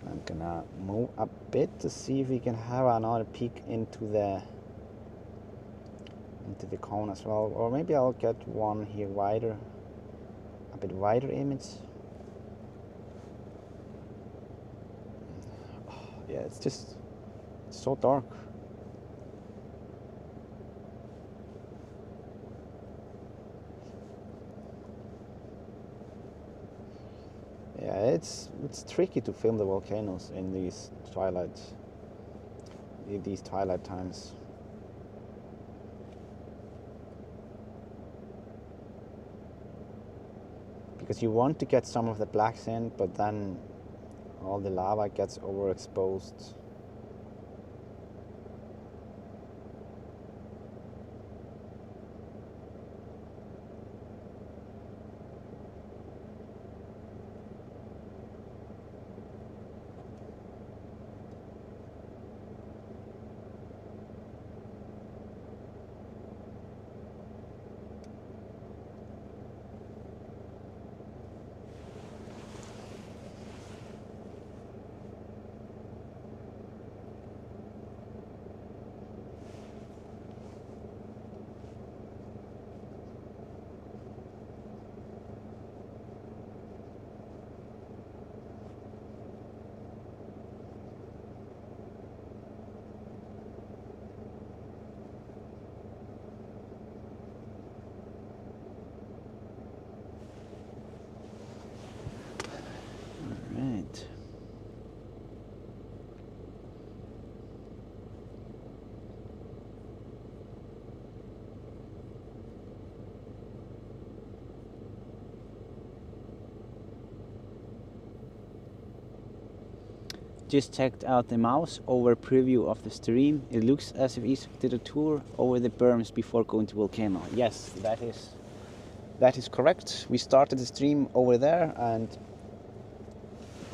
I'm gonna move a bit to see if we can have another peek into the cone as well, or maybe I'll get one here wider, a bit wider image. Oh, yeah, it's so dark. Yeah, it's tricky to film the volcanoes in these twilight times. Because you want to get some of the blacks in, but then all the lava gets overexposed. Right. Just checked out the mouse over preview of the stream. It looks as if Isak did a tour over the berms before going to Volcano. Yes, that is correct. We started the stream over there and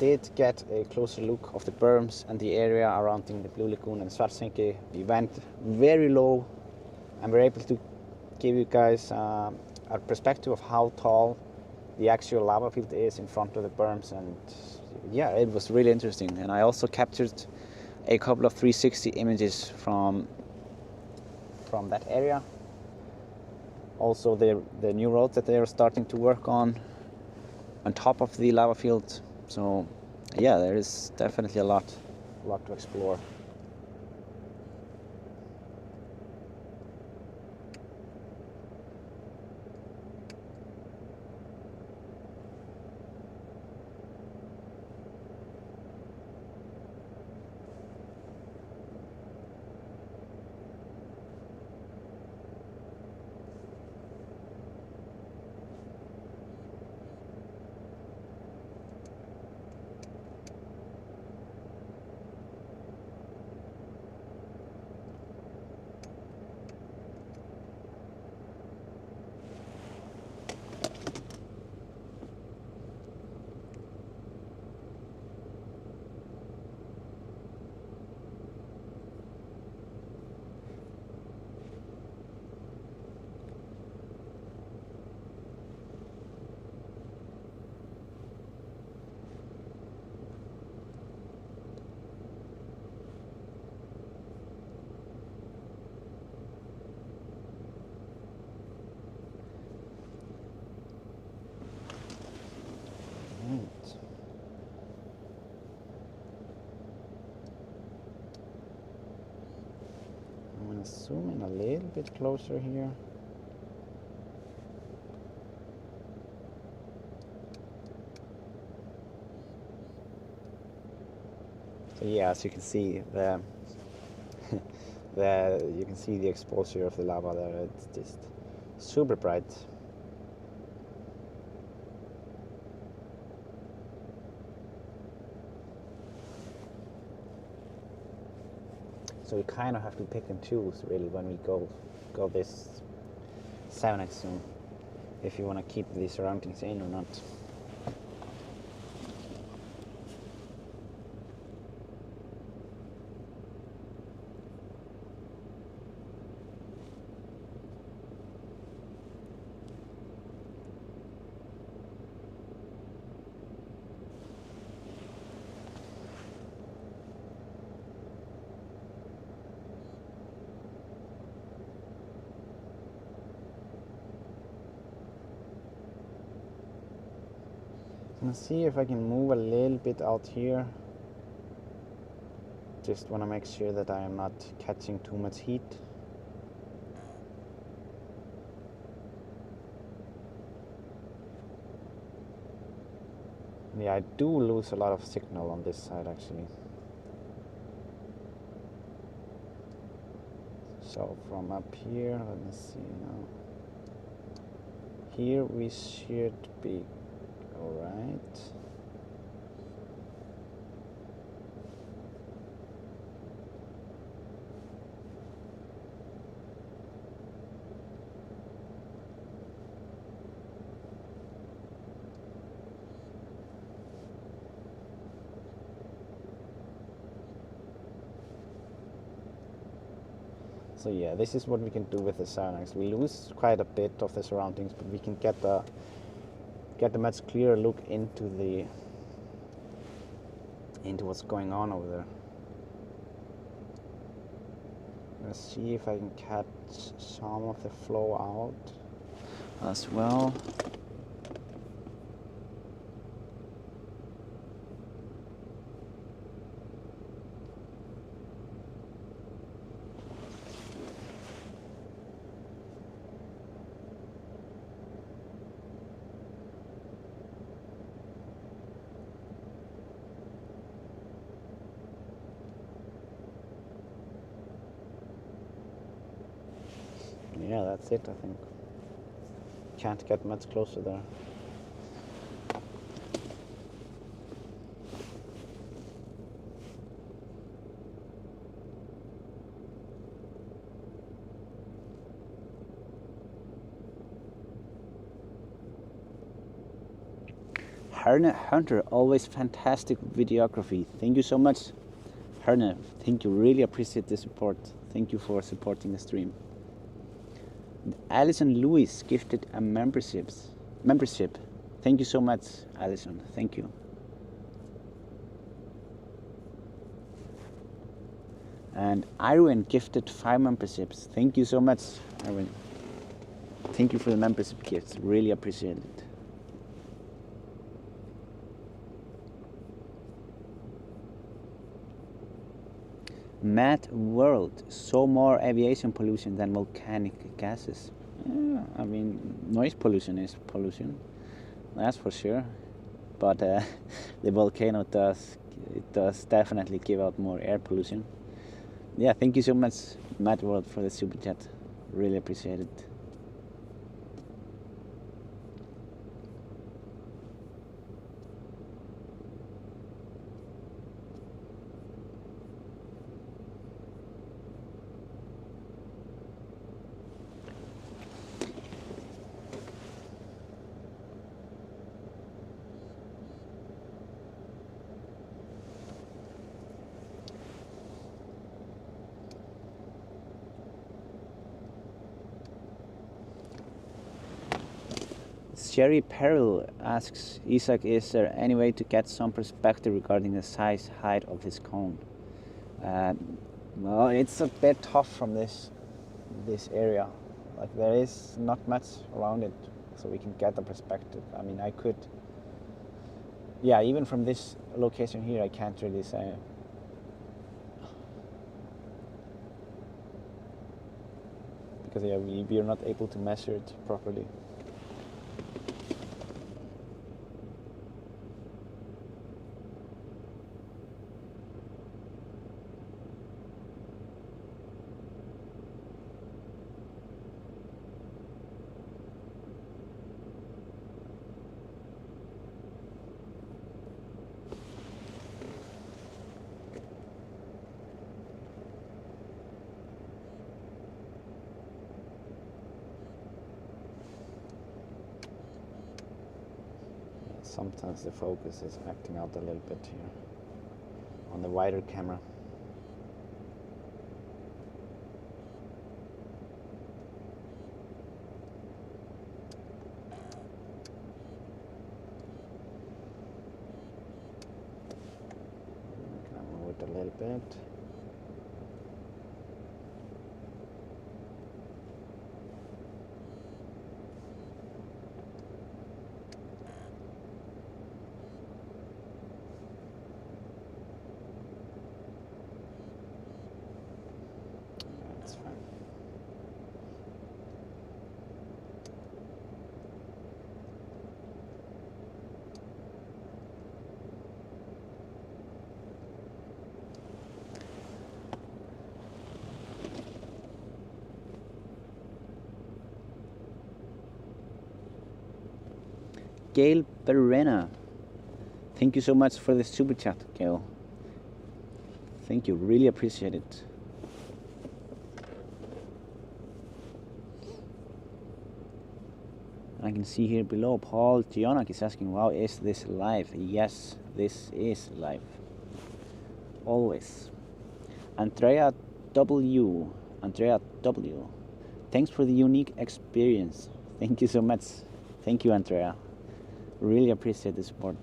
did get a closer look of the berms and the area around the Blue Lagoon and Svartsengi. We went very low and we're able to give you guys a perspective of how tall the actual lava field is in front of the berms, and yeah, it was really interesting. And I also captured a couple of 360 images from that area. Also the new road that they are starting to work on top of the lava field. So yeah, there is definitely a lot to explore. I'm going to zoom in a little bit closer here. So yeah, as you can see, you can see the exposure of the lava there. It's just super bright. So we kind of have to pick and choose really when we go this 7x zone, if you want to keep the surroundings in or not. I'm gonna see if I can move a little bit out here. Just want to make sure that I am not catching too much heat. Yeah, I do lose a lot of signal on this side actually. So from up here, let me see now. Here we should be alright. So yeah, this is what we can do with the surroundings. We lose quite a bit of the surroundings, but we can get a much clearer look into what's going on over there. Let's see if I can catch some of the flow out as well. Yeah, that's it, I think. Can't get much closer there. Herne Hunter, always fantastic videography. Thank you so much, Herne. Thank you, really appreciate the support. Thank you for supporting the stream. Alison Lewis gifted a membership. Thank you so much, Alison. Thank you. And Irwin gifted 5 memberships. Thank you so much, Irwin. Thank you for the membership gifts. Really appreciate it. Mad world. So more aviation pollution than volcanic gases. Yeah, I mean, noise pollution is pollution. That's for sure. But the volcano does definitely give out more air pollution. Yeah, thank you so much, Mad World, for the super chat. Really appreciate it. Sherry Peril asks, Isak, is there any way to get some perspective regarding the size, height of this cone? Well, it's a bit tough from this area. Like, there is not much around it, so we can get a perspective. I mean, I could, yeah, even from this location here, I can't really say. Because yeah, we are not able to measure it properly. Sometimes the focus is acting out a little bit here on the wider camera. I'm gonna move it a little bit. That's fine. Gail Berena, thank you so much for the super chat, Gail. Thank you, really appreciate it. I can see here below, Paul Tionak is asking, wow, is this live? Yes, this is live. Always. Andrea W. Thanks for the unique experience. Thank you so much. Thank you, Andrea. Really appreciate the support.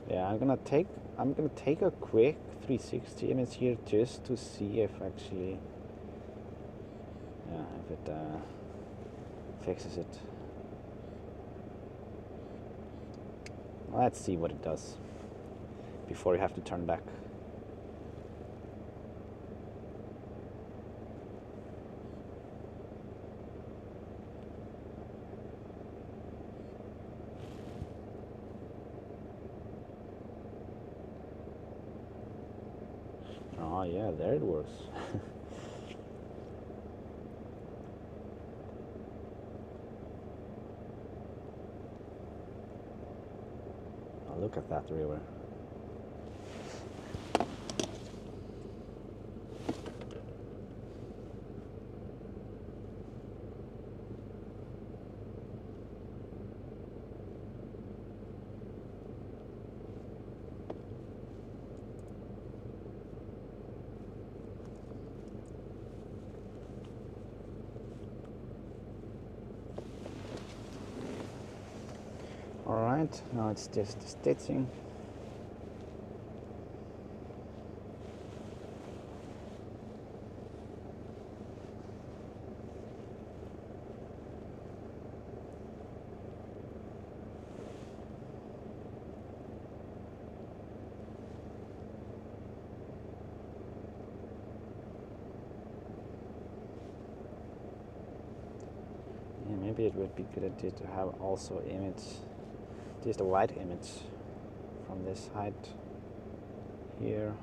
Yeah, I'm gonna take a quick 360 image here just to see if actually, yeah, if it fixes it. Let's see what it does before you have to turn back. Oh yeah, there it works. Oh, look at that river. it. No, it's just the stitching. Maybe it would be a good idea to have also image, just a wide image from this height here.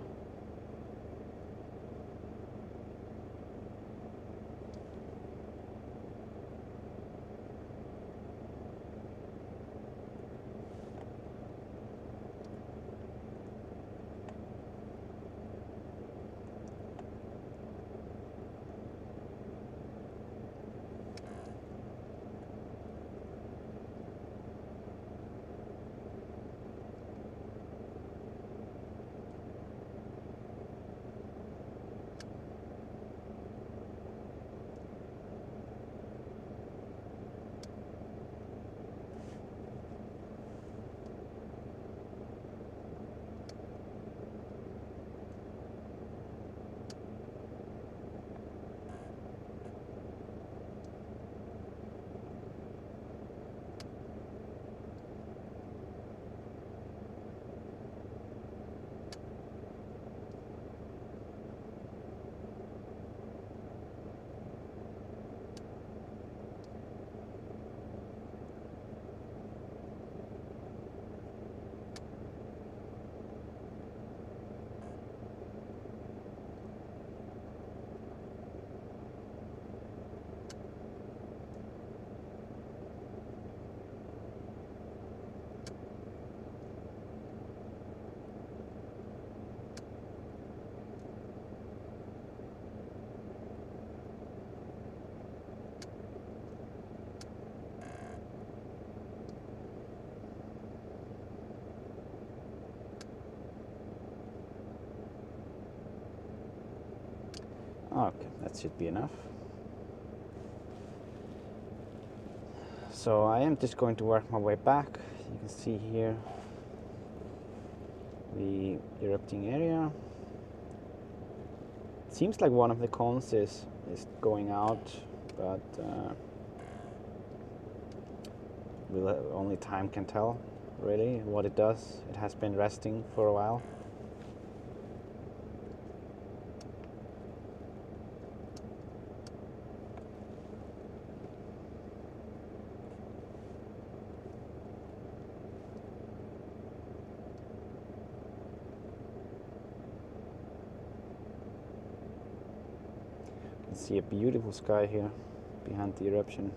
Okay, that should be enough. So I am just going to work my way back. You can see here the erupting area. It seems like one of the cones is going out, but only time can tell really what it does. It has been resting for a while. See a beautiful sky here behind the eruption.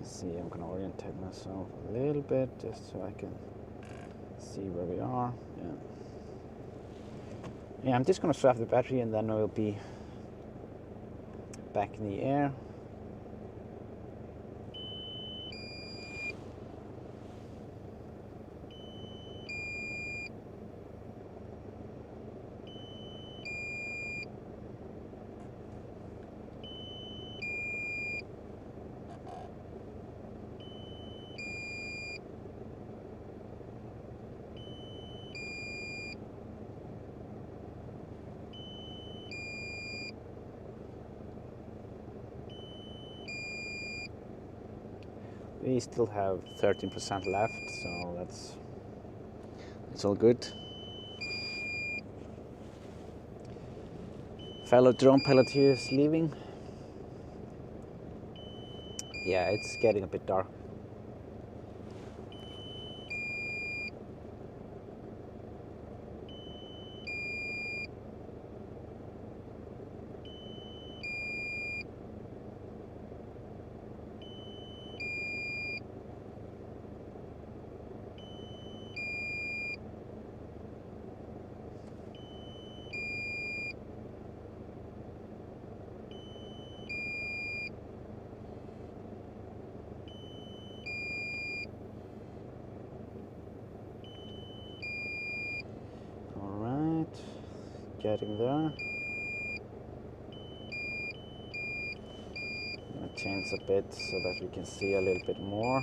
See, I'm going to orientate myself a little bit just so I can see where we are. Yeah, I'm just going to swap the battery and then we'll be back in the air. We still have 13% left, so it's all good. Fellow drone pilot here is leaving. Yeah, it's getting a bit dark. Getting there. I'm gonna change a bit so that we can see a little bit more.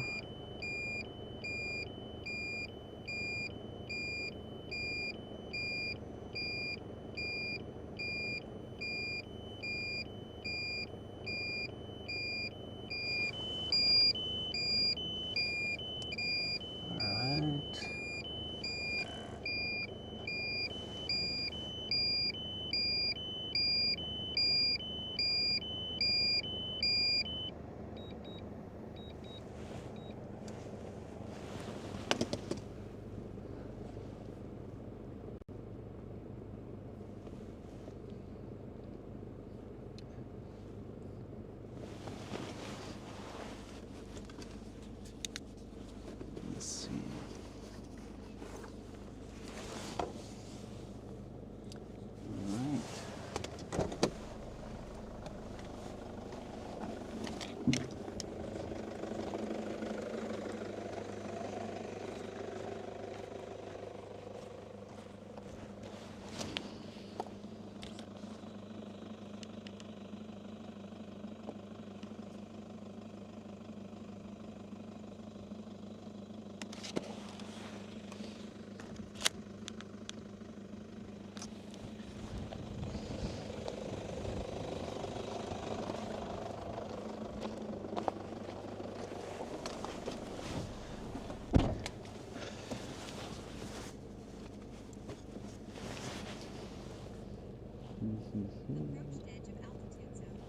Approached edge of altitude zone.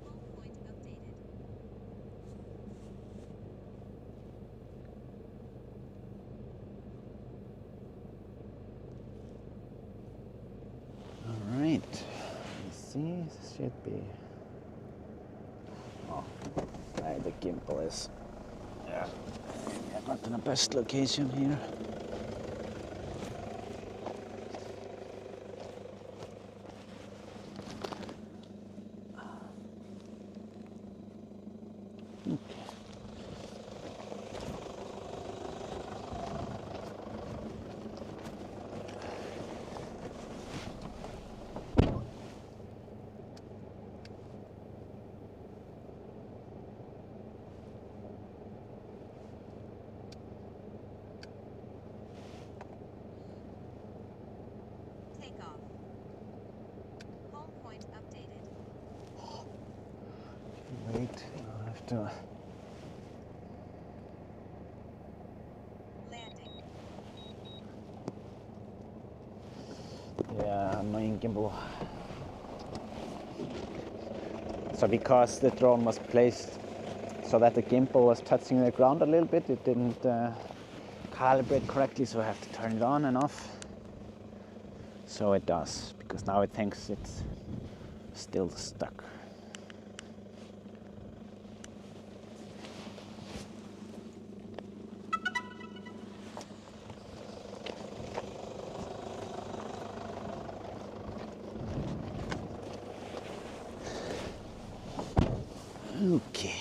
Hull point updated. All right. Let's see. This should be. Oh, right. The gimbal is. Yeah. Not in the best location here. Takeoff. Hull point updated. Wait, I have to. Landing. Yeah, annoying gimbal. So because the drone was placed so that the gimbal was touching the ground a little bit, it didn't calibrate correctly, so I have to turn it on and off. So it does, because now it thinks it's still stuck. Okay.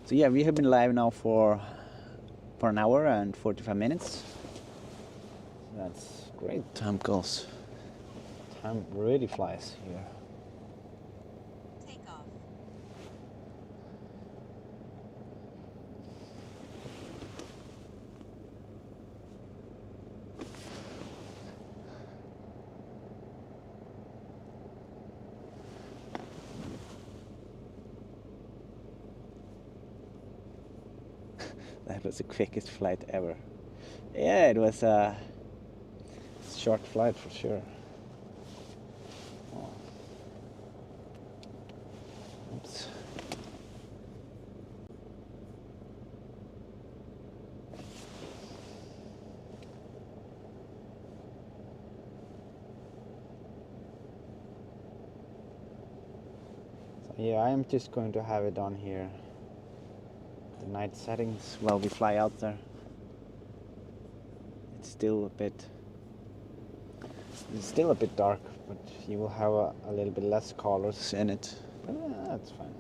So yeah, we have been live now for an hour and 45 minutes. That's great. Time goes. Time really flies here. Takeoff. That was the quickest flight ever. Yeah, it was a short flight for sure. Oh. Oops. So yeah, I am just going to have it on here. The night settings while we fly out there. It's still a bit dark, but you will have a little bit less colors in it. But that's fine.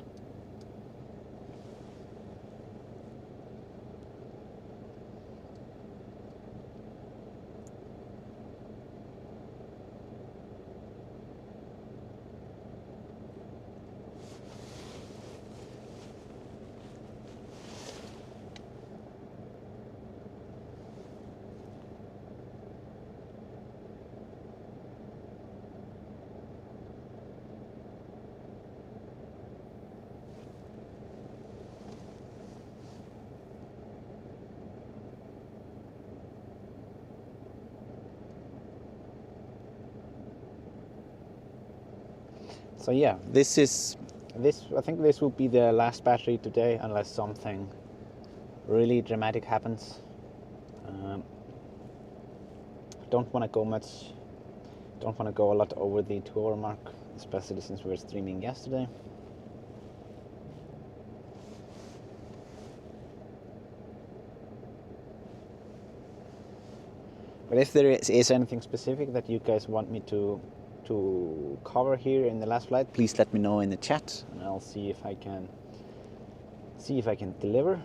So yeah, I think this will be the last battery today, unless something really dramatic happens. Don't want to go a lot over the 2 hour mark, especially since we were streaming yesterday. But if there is anything specific that you guys want me to cover here in the last flight, please let me know in the chat, and I'll see if I can deliver.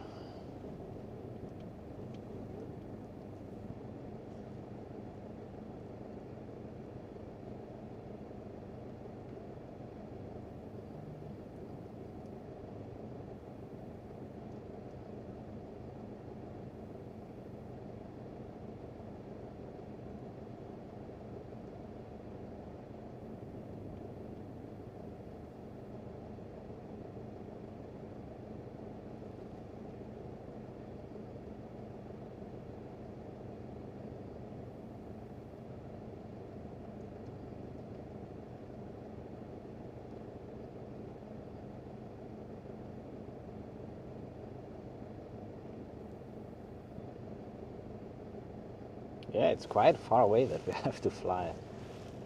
Yeah, it's quite far away that we have to fly.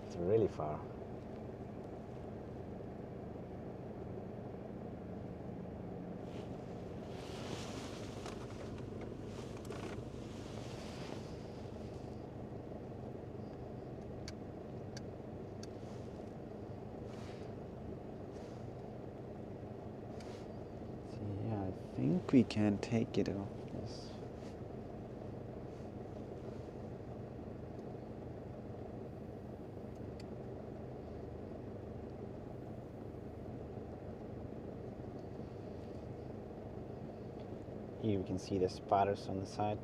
It's really far. So yeah, I think we can take it off this. Here we can see the spatters on the side.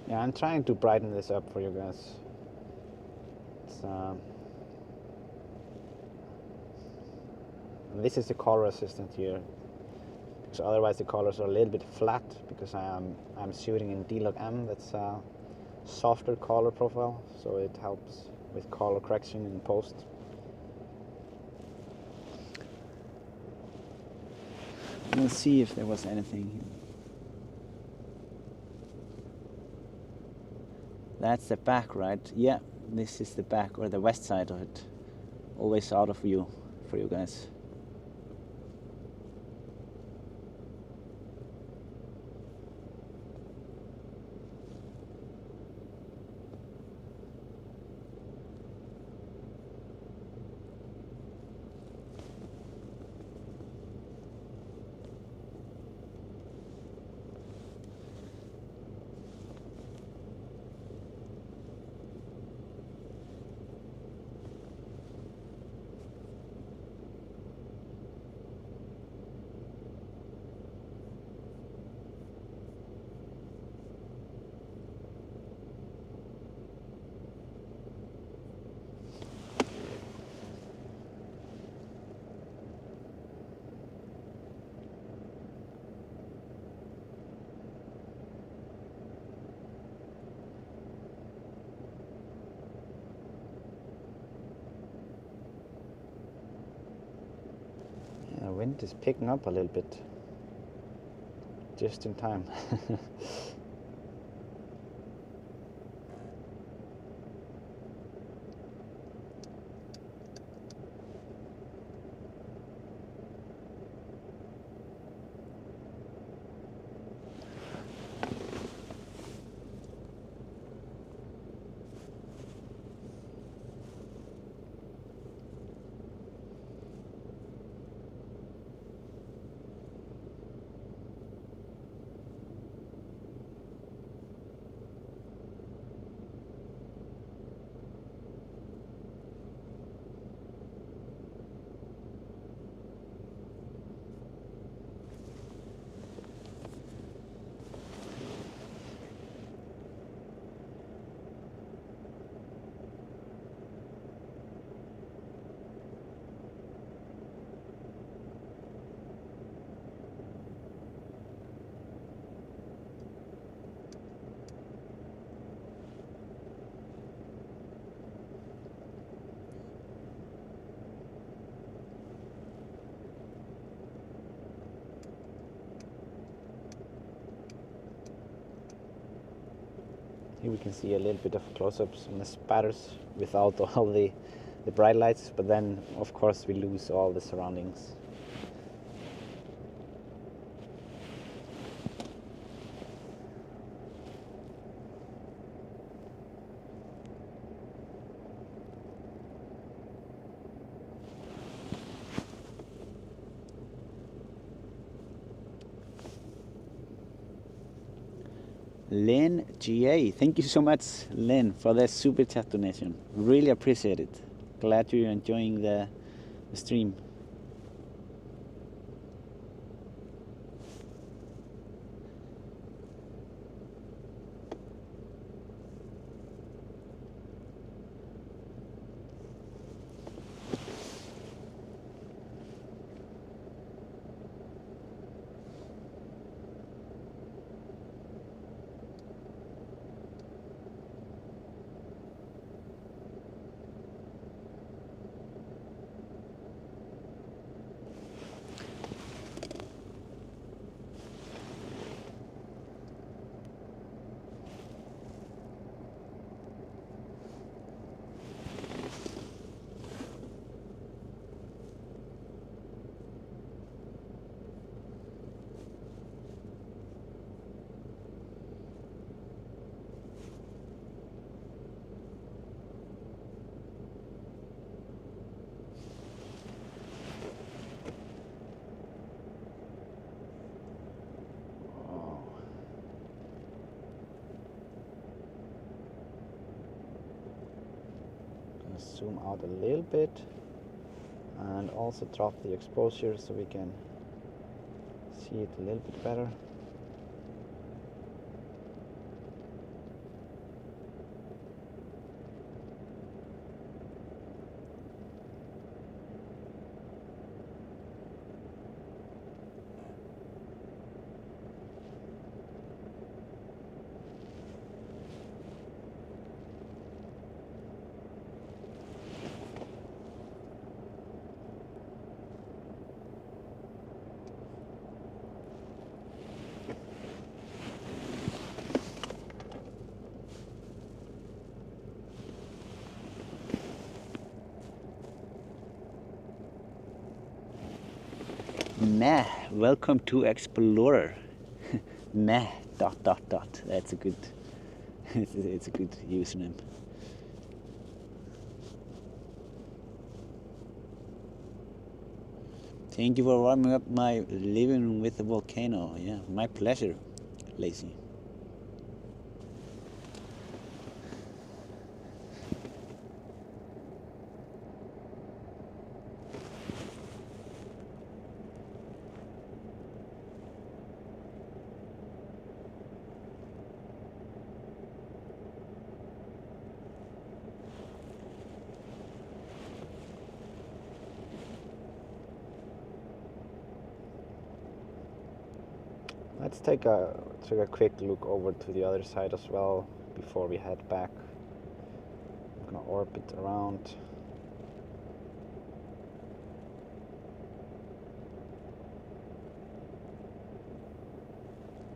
Yeah, I'm trying to brighten this up for you guys. It's, this is the color assistant here, because otherwise the colors are a little bit flat, because I'm shooting in D-Log-M. That's a softer color profile, so it helps with color correction in post. We'll see if there was anything. That's the back, right? Yeah, this is the back, or the west side of it. Always out of view for you guys. The wind is picking up a little bit, just in time. Here we can see a little bit of close-ups on the spatters without all the bright lights, but then of course we lose all the surroundings. Lynn GA, thank you so much, Lynn, for the super chat donation. Really appreciate it. Glad you're enjoying the stream. Zoom out a little bit and also drop the exposure so we can see it a little bit better. Meh, welcome to Explorer. Meh, dot dot dot. That's a good, it's a good username. Thank you for warming up my living room with the volcano. Yeah, my pleasure, Lazy. Let's take a quick look over to the other side as well before we head back. I'm gonna orbit around.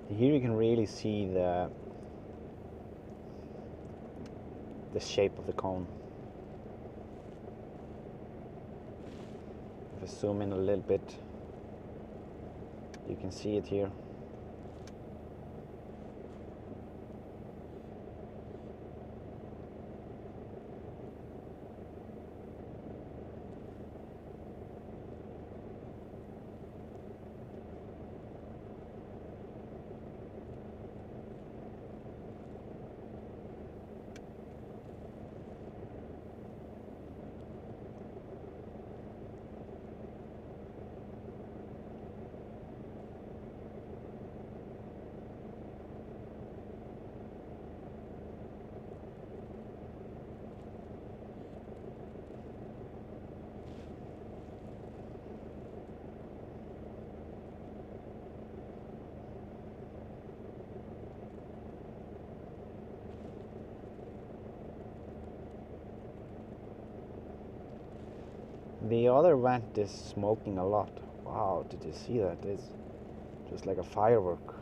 Here you can really see the shape of the cone. If I zoom in a little bit, you can see it here. The other vent is smoking a lot. Wow, did you see that? It's just like a firework.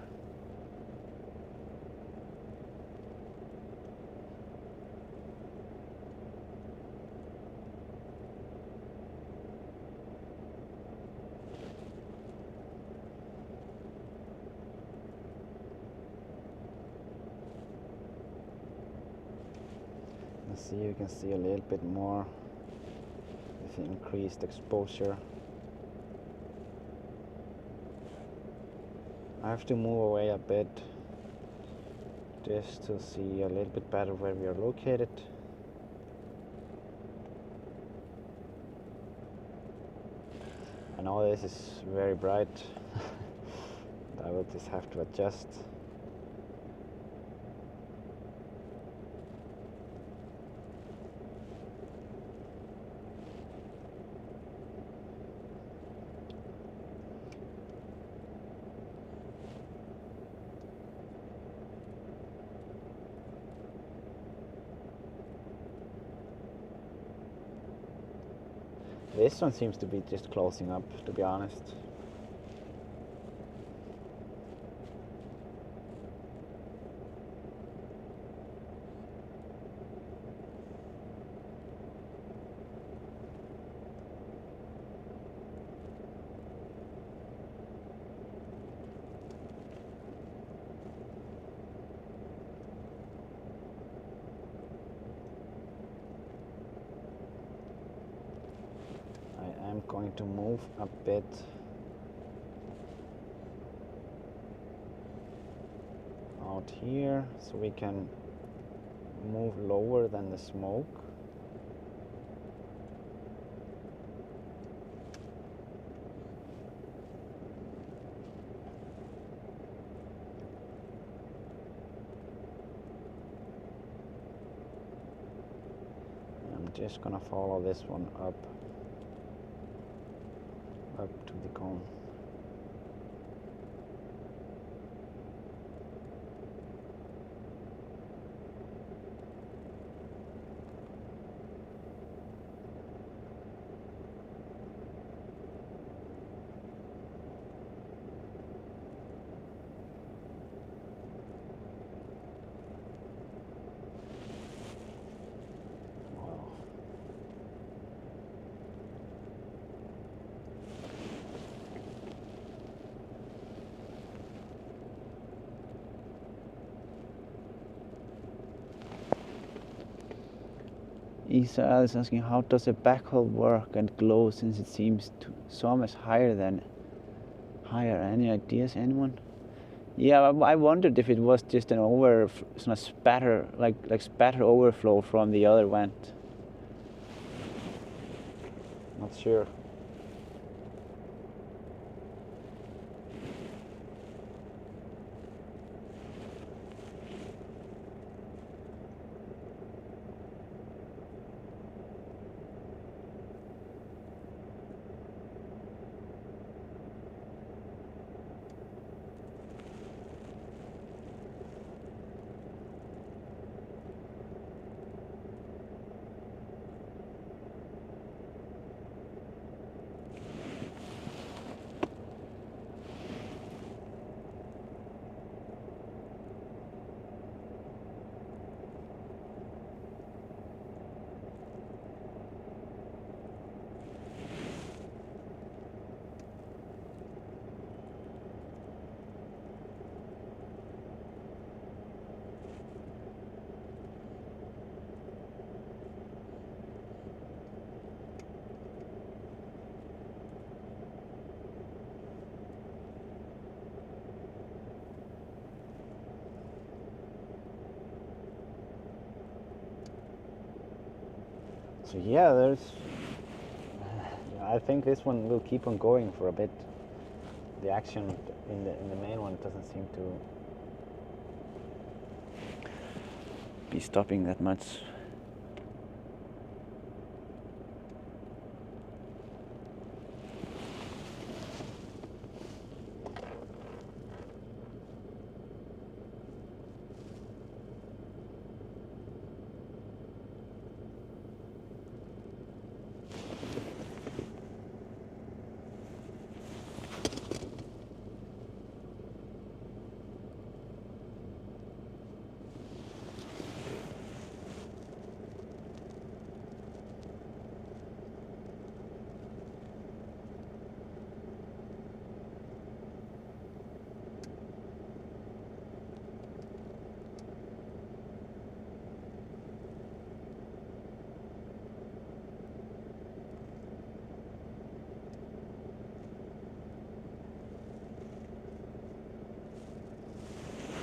Let's see, you can see a little bit more with increased exposure. I have to move away a bit just to see a little bit better where we are located. I know this is very bright. I will just have to adjust. This one seems to be just closing up, to be honest. I'm going to move a bit out here so we can move lower than the smoke. I'm just gonna follow this one up to the cone. Wow. Isak is asking, how does a backhoe work and glow since it seems so much higher than higher? Any ideas, anyone? Yeah, I wondered if it was just an some spatter, like spatter overflow from the other vent. Not sure. So yeah, I think this one will keep on going for a bit. The action in the main one doesn't seem to be stopping that much.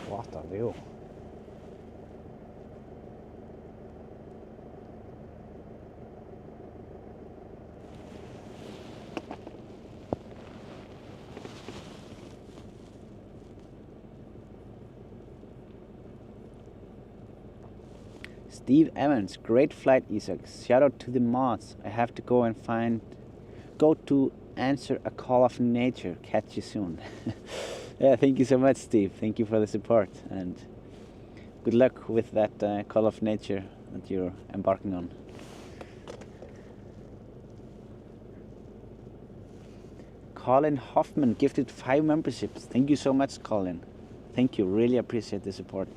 What a view. Steve Evans, great flight, Isak. Shout out to the mods. I have to go to answer a call of nature. Catch you soon. Yeah, thank you so much, Steve. Thank you for the support and good luck with that call of nature that you're embarking on. Colin Hoffman gifted 5 memberships. Thank you so much, Colin. Thank you. Really appreciate the support.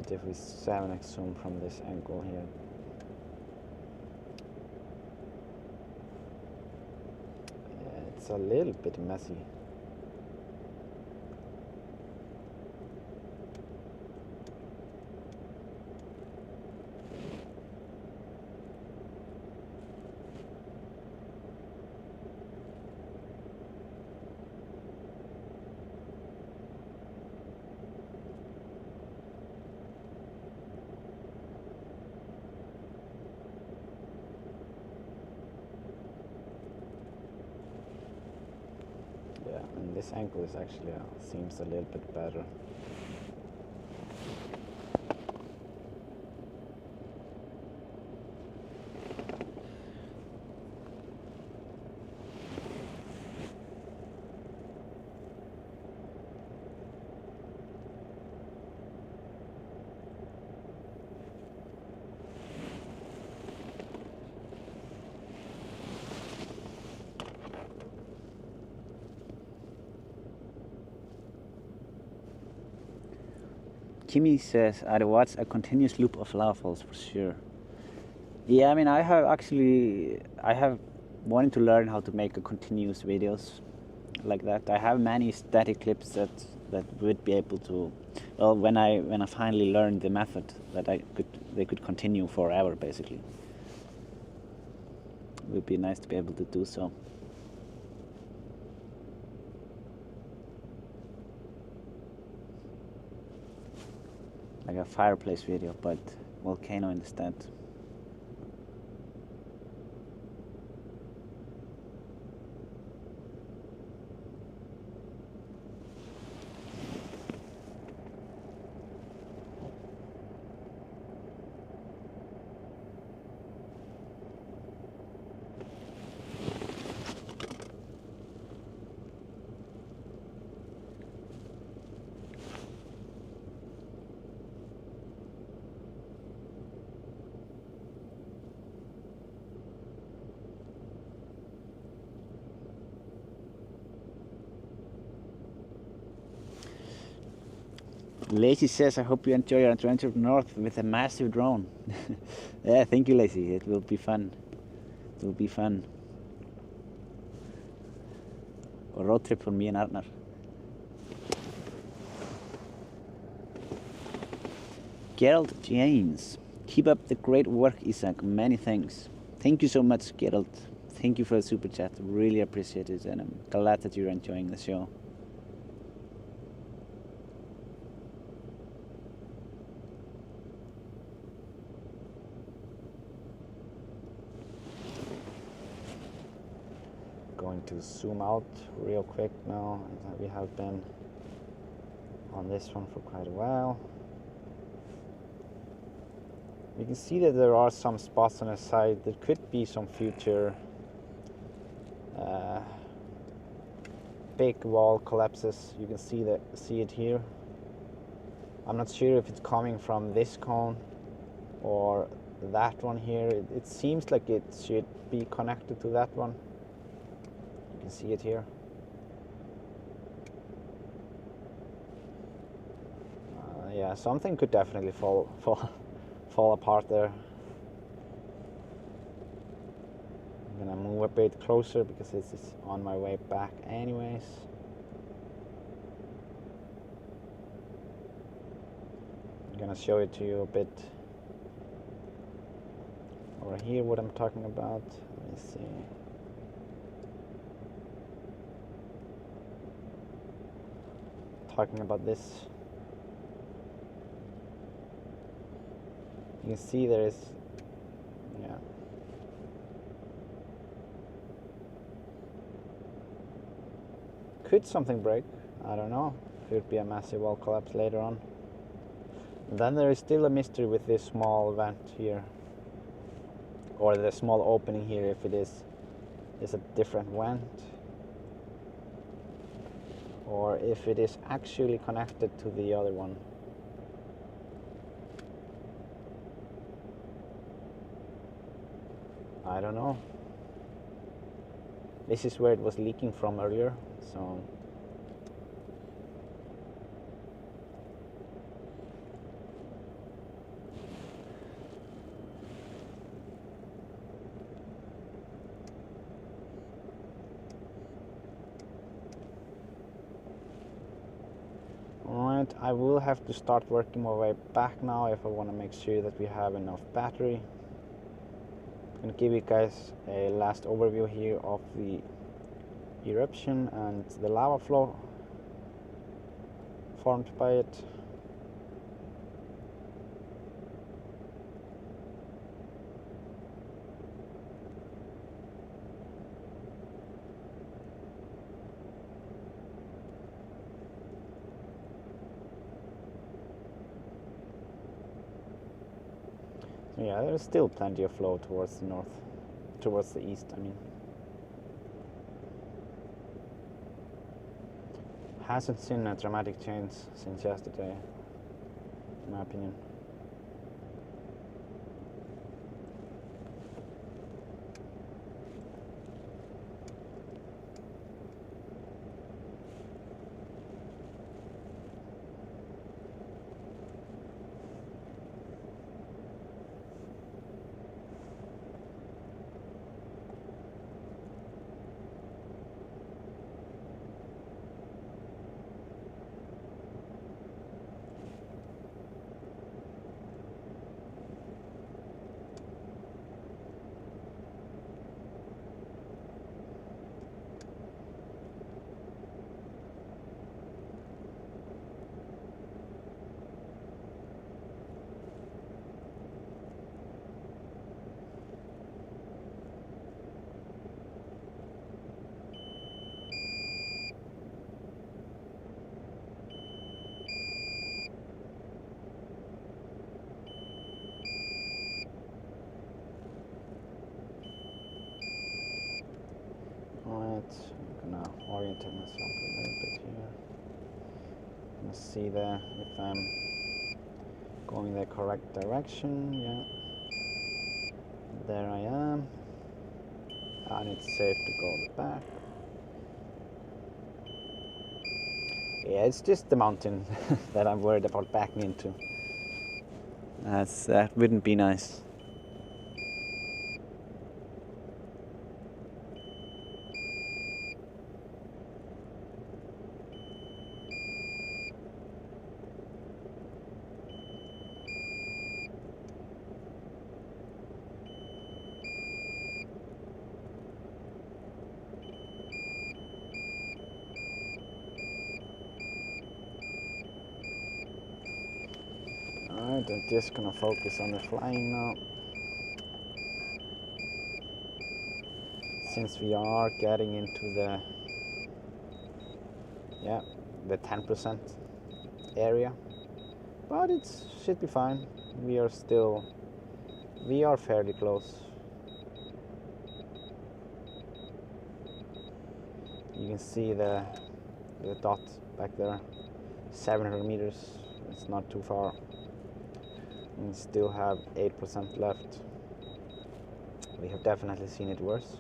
If we 7x zoom from this angle here. Yeah, it's a little bit messy. And this angle is actually seems a little bit better. Kimmy says, I'd watch a continuous loop of lava falls for sure. Yeah, I mean, I have wanted to learn how to make a continuous videos like that. I have many static clips that would be able to, well, when I finally learned the method, that they could continue forever basically. It would be nice to be able to do so. Like a fireplace video, but volcano instead. Lacey says, I hope you enjoy your adventure north with a massive drone. Yeah, thank you, Lacey. It will be fun. It will be fun. A road trip for me and Arnar. Gerald James. Keep up the great work, Isak. Many thanks. Thank you so much, Gerald. Thank you for the super chat. Really appreciate it, and I'm glad that you're enjoying the show. Going to zoom out real quick now. We have been on this one for quite a while. You can see that there are some spots on the side that could be some future big wall collapses. You can see it here. I'm not sure if it's coming from this cone or that one here. It seems like it should be connected to that one. You can see it here. Yeah, something could definitely fall apart there. I'm gonna move a bit closer because this is on my way back anyways. I'm gonna show it to you a bit over here what I'm talking about. Let me see. Talking about this. You can see there is, yeah. Could something break? I don't know. Could be a massive wall collapse later on. And then there is still a mystery with this small vent here, or the small opening here. If it is a different vent, or if it is actually connected to the other one. I don't know. This is where it was leaking from earlier, so alright, I will have to start working my way back now if I want to make sure that we have enough battery. I'm going to give you guys a last overview here of the eruption and the lava flow formed by it. So yeah, there's still plenty of flow towards the north, towards the east, I mean. Hasn't seen a dramatic change since yesterday, in my opinion. see if I'm going the correct direction. Yeah, there I am, and it's safe to go back. Yeah, it's just the mountain that I'm worried about backing into. That wouldn't be nice. Alright, I'm just gonna focus on the flying now. Since we are getting into the 10% area, but it should be fine. We are fairly close. You can see the dot back there, 700 meters. It's not too far. We still have 8% left. We have definitely seen it worse.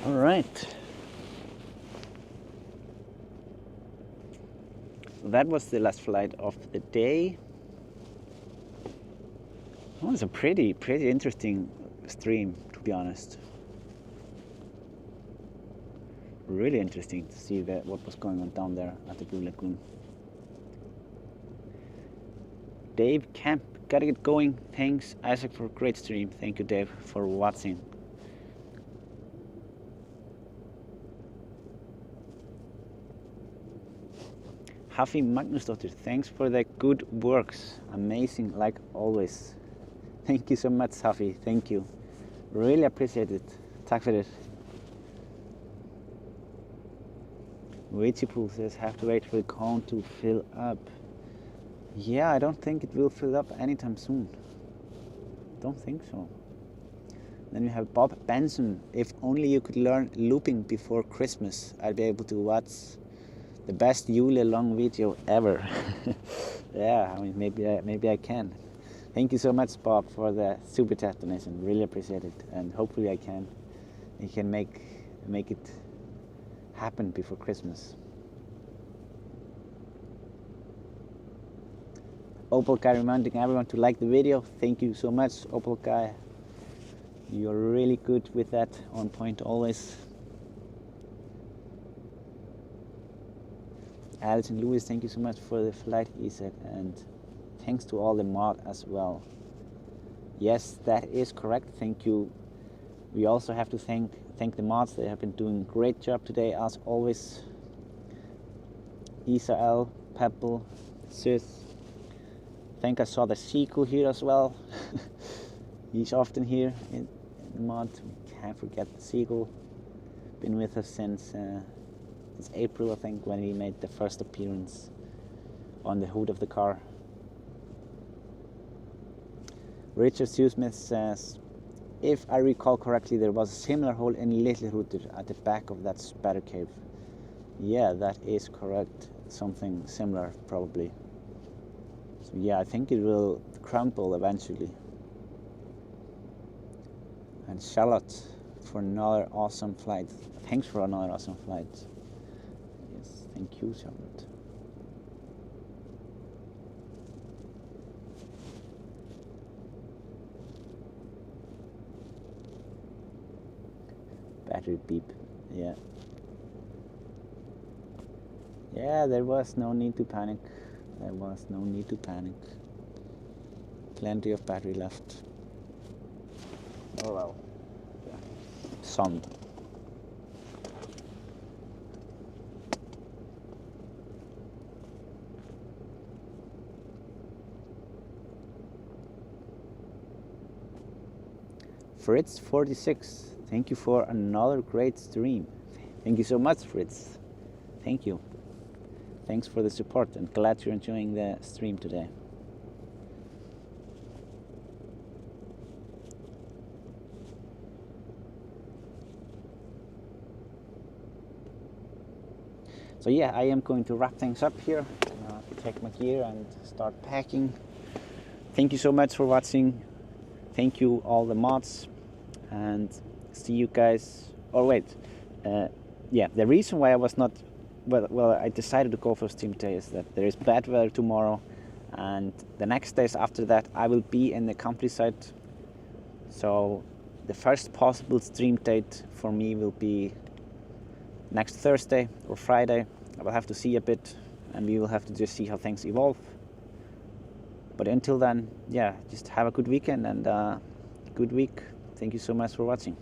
All right. That was the last flight of the day. It was a pretty interesting stream, to be honest. Really interesting to see what was going on down there at the Blue Lagoon. Dave Camp, gotta get going. Thanks, Isak, for a great stream. Thank you, Dave, for watching. Hafi Magnusdóttir, thanks for the good works. Amazing, like always. Thank you so much, Hafi. Thank you. Really appreciate it. Tack för det. Witchypool says, have to wait for the cone to fill up. Yeah, I don't think it will fill up anytime soon. Don't think so. Then we have Bob Benson. If only you could learn looping before Christmas, I'd be able to watch the best Yule long video ever. Yeah, I mean, maybe I can. Thank you so much, Bob, for the super chat donation. Really appreciate it, and hopefully I can make it happen before Christmas. Opal Guy reminding everyone to like the video. Thank you so much, Opal Guy. You're really good with that, on point always. Alison Lewis, thank you so much for the flight, Isak, and thanks to all the mod as well. Yes, that is correct. Thank you. We also have to thank the mods. They have been doing a great job today, as always. Israel, Pebble, Sith. I think I saw the Sequel here as well. He's often here in the mod. We can't forget the Sequel. Been with us since April, I think, when we made the first appearance on the hood of the car. Richard Smith says, if I recall correctly, there was a similar hole in Little Rooter at the back of that spatter cave. Yeah, that is correct. something similar probably. So yeah, I think it will crumble eventually. And Charlotte for another awesome flight. Thanks for another awesome flight. Yes, thank you, Charlotte. Battery beep, yeah. Yeah, there was no need to panic. There was no need to panic. Plenty of battery left. Oh well. Yeah. Sun. Fritz46, thank you for another great stream. Thank you so much, Fritz. Thank you. Thanks for the support and glad you're enjoying the stream today. So yeah, I am going to wrap things up here, take my gear and start packing. Thank you so much for watching. Thank you all the mods, and see you guys. Oh wait, yeah, the reason why I was not, well, I decided to go for stream today is that there is bad weather tomorrow, and the next days after that I will be in the countryside. So the first possible stream date for me will be next Thursday or Friday. I will have to see a bit, and we will have to just see how things evolve. But until then, yeah, just have a good weekend and good week. Thank you so much for watching.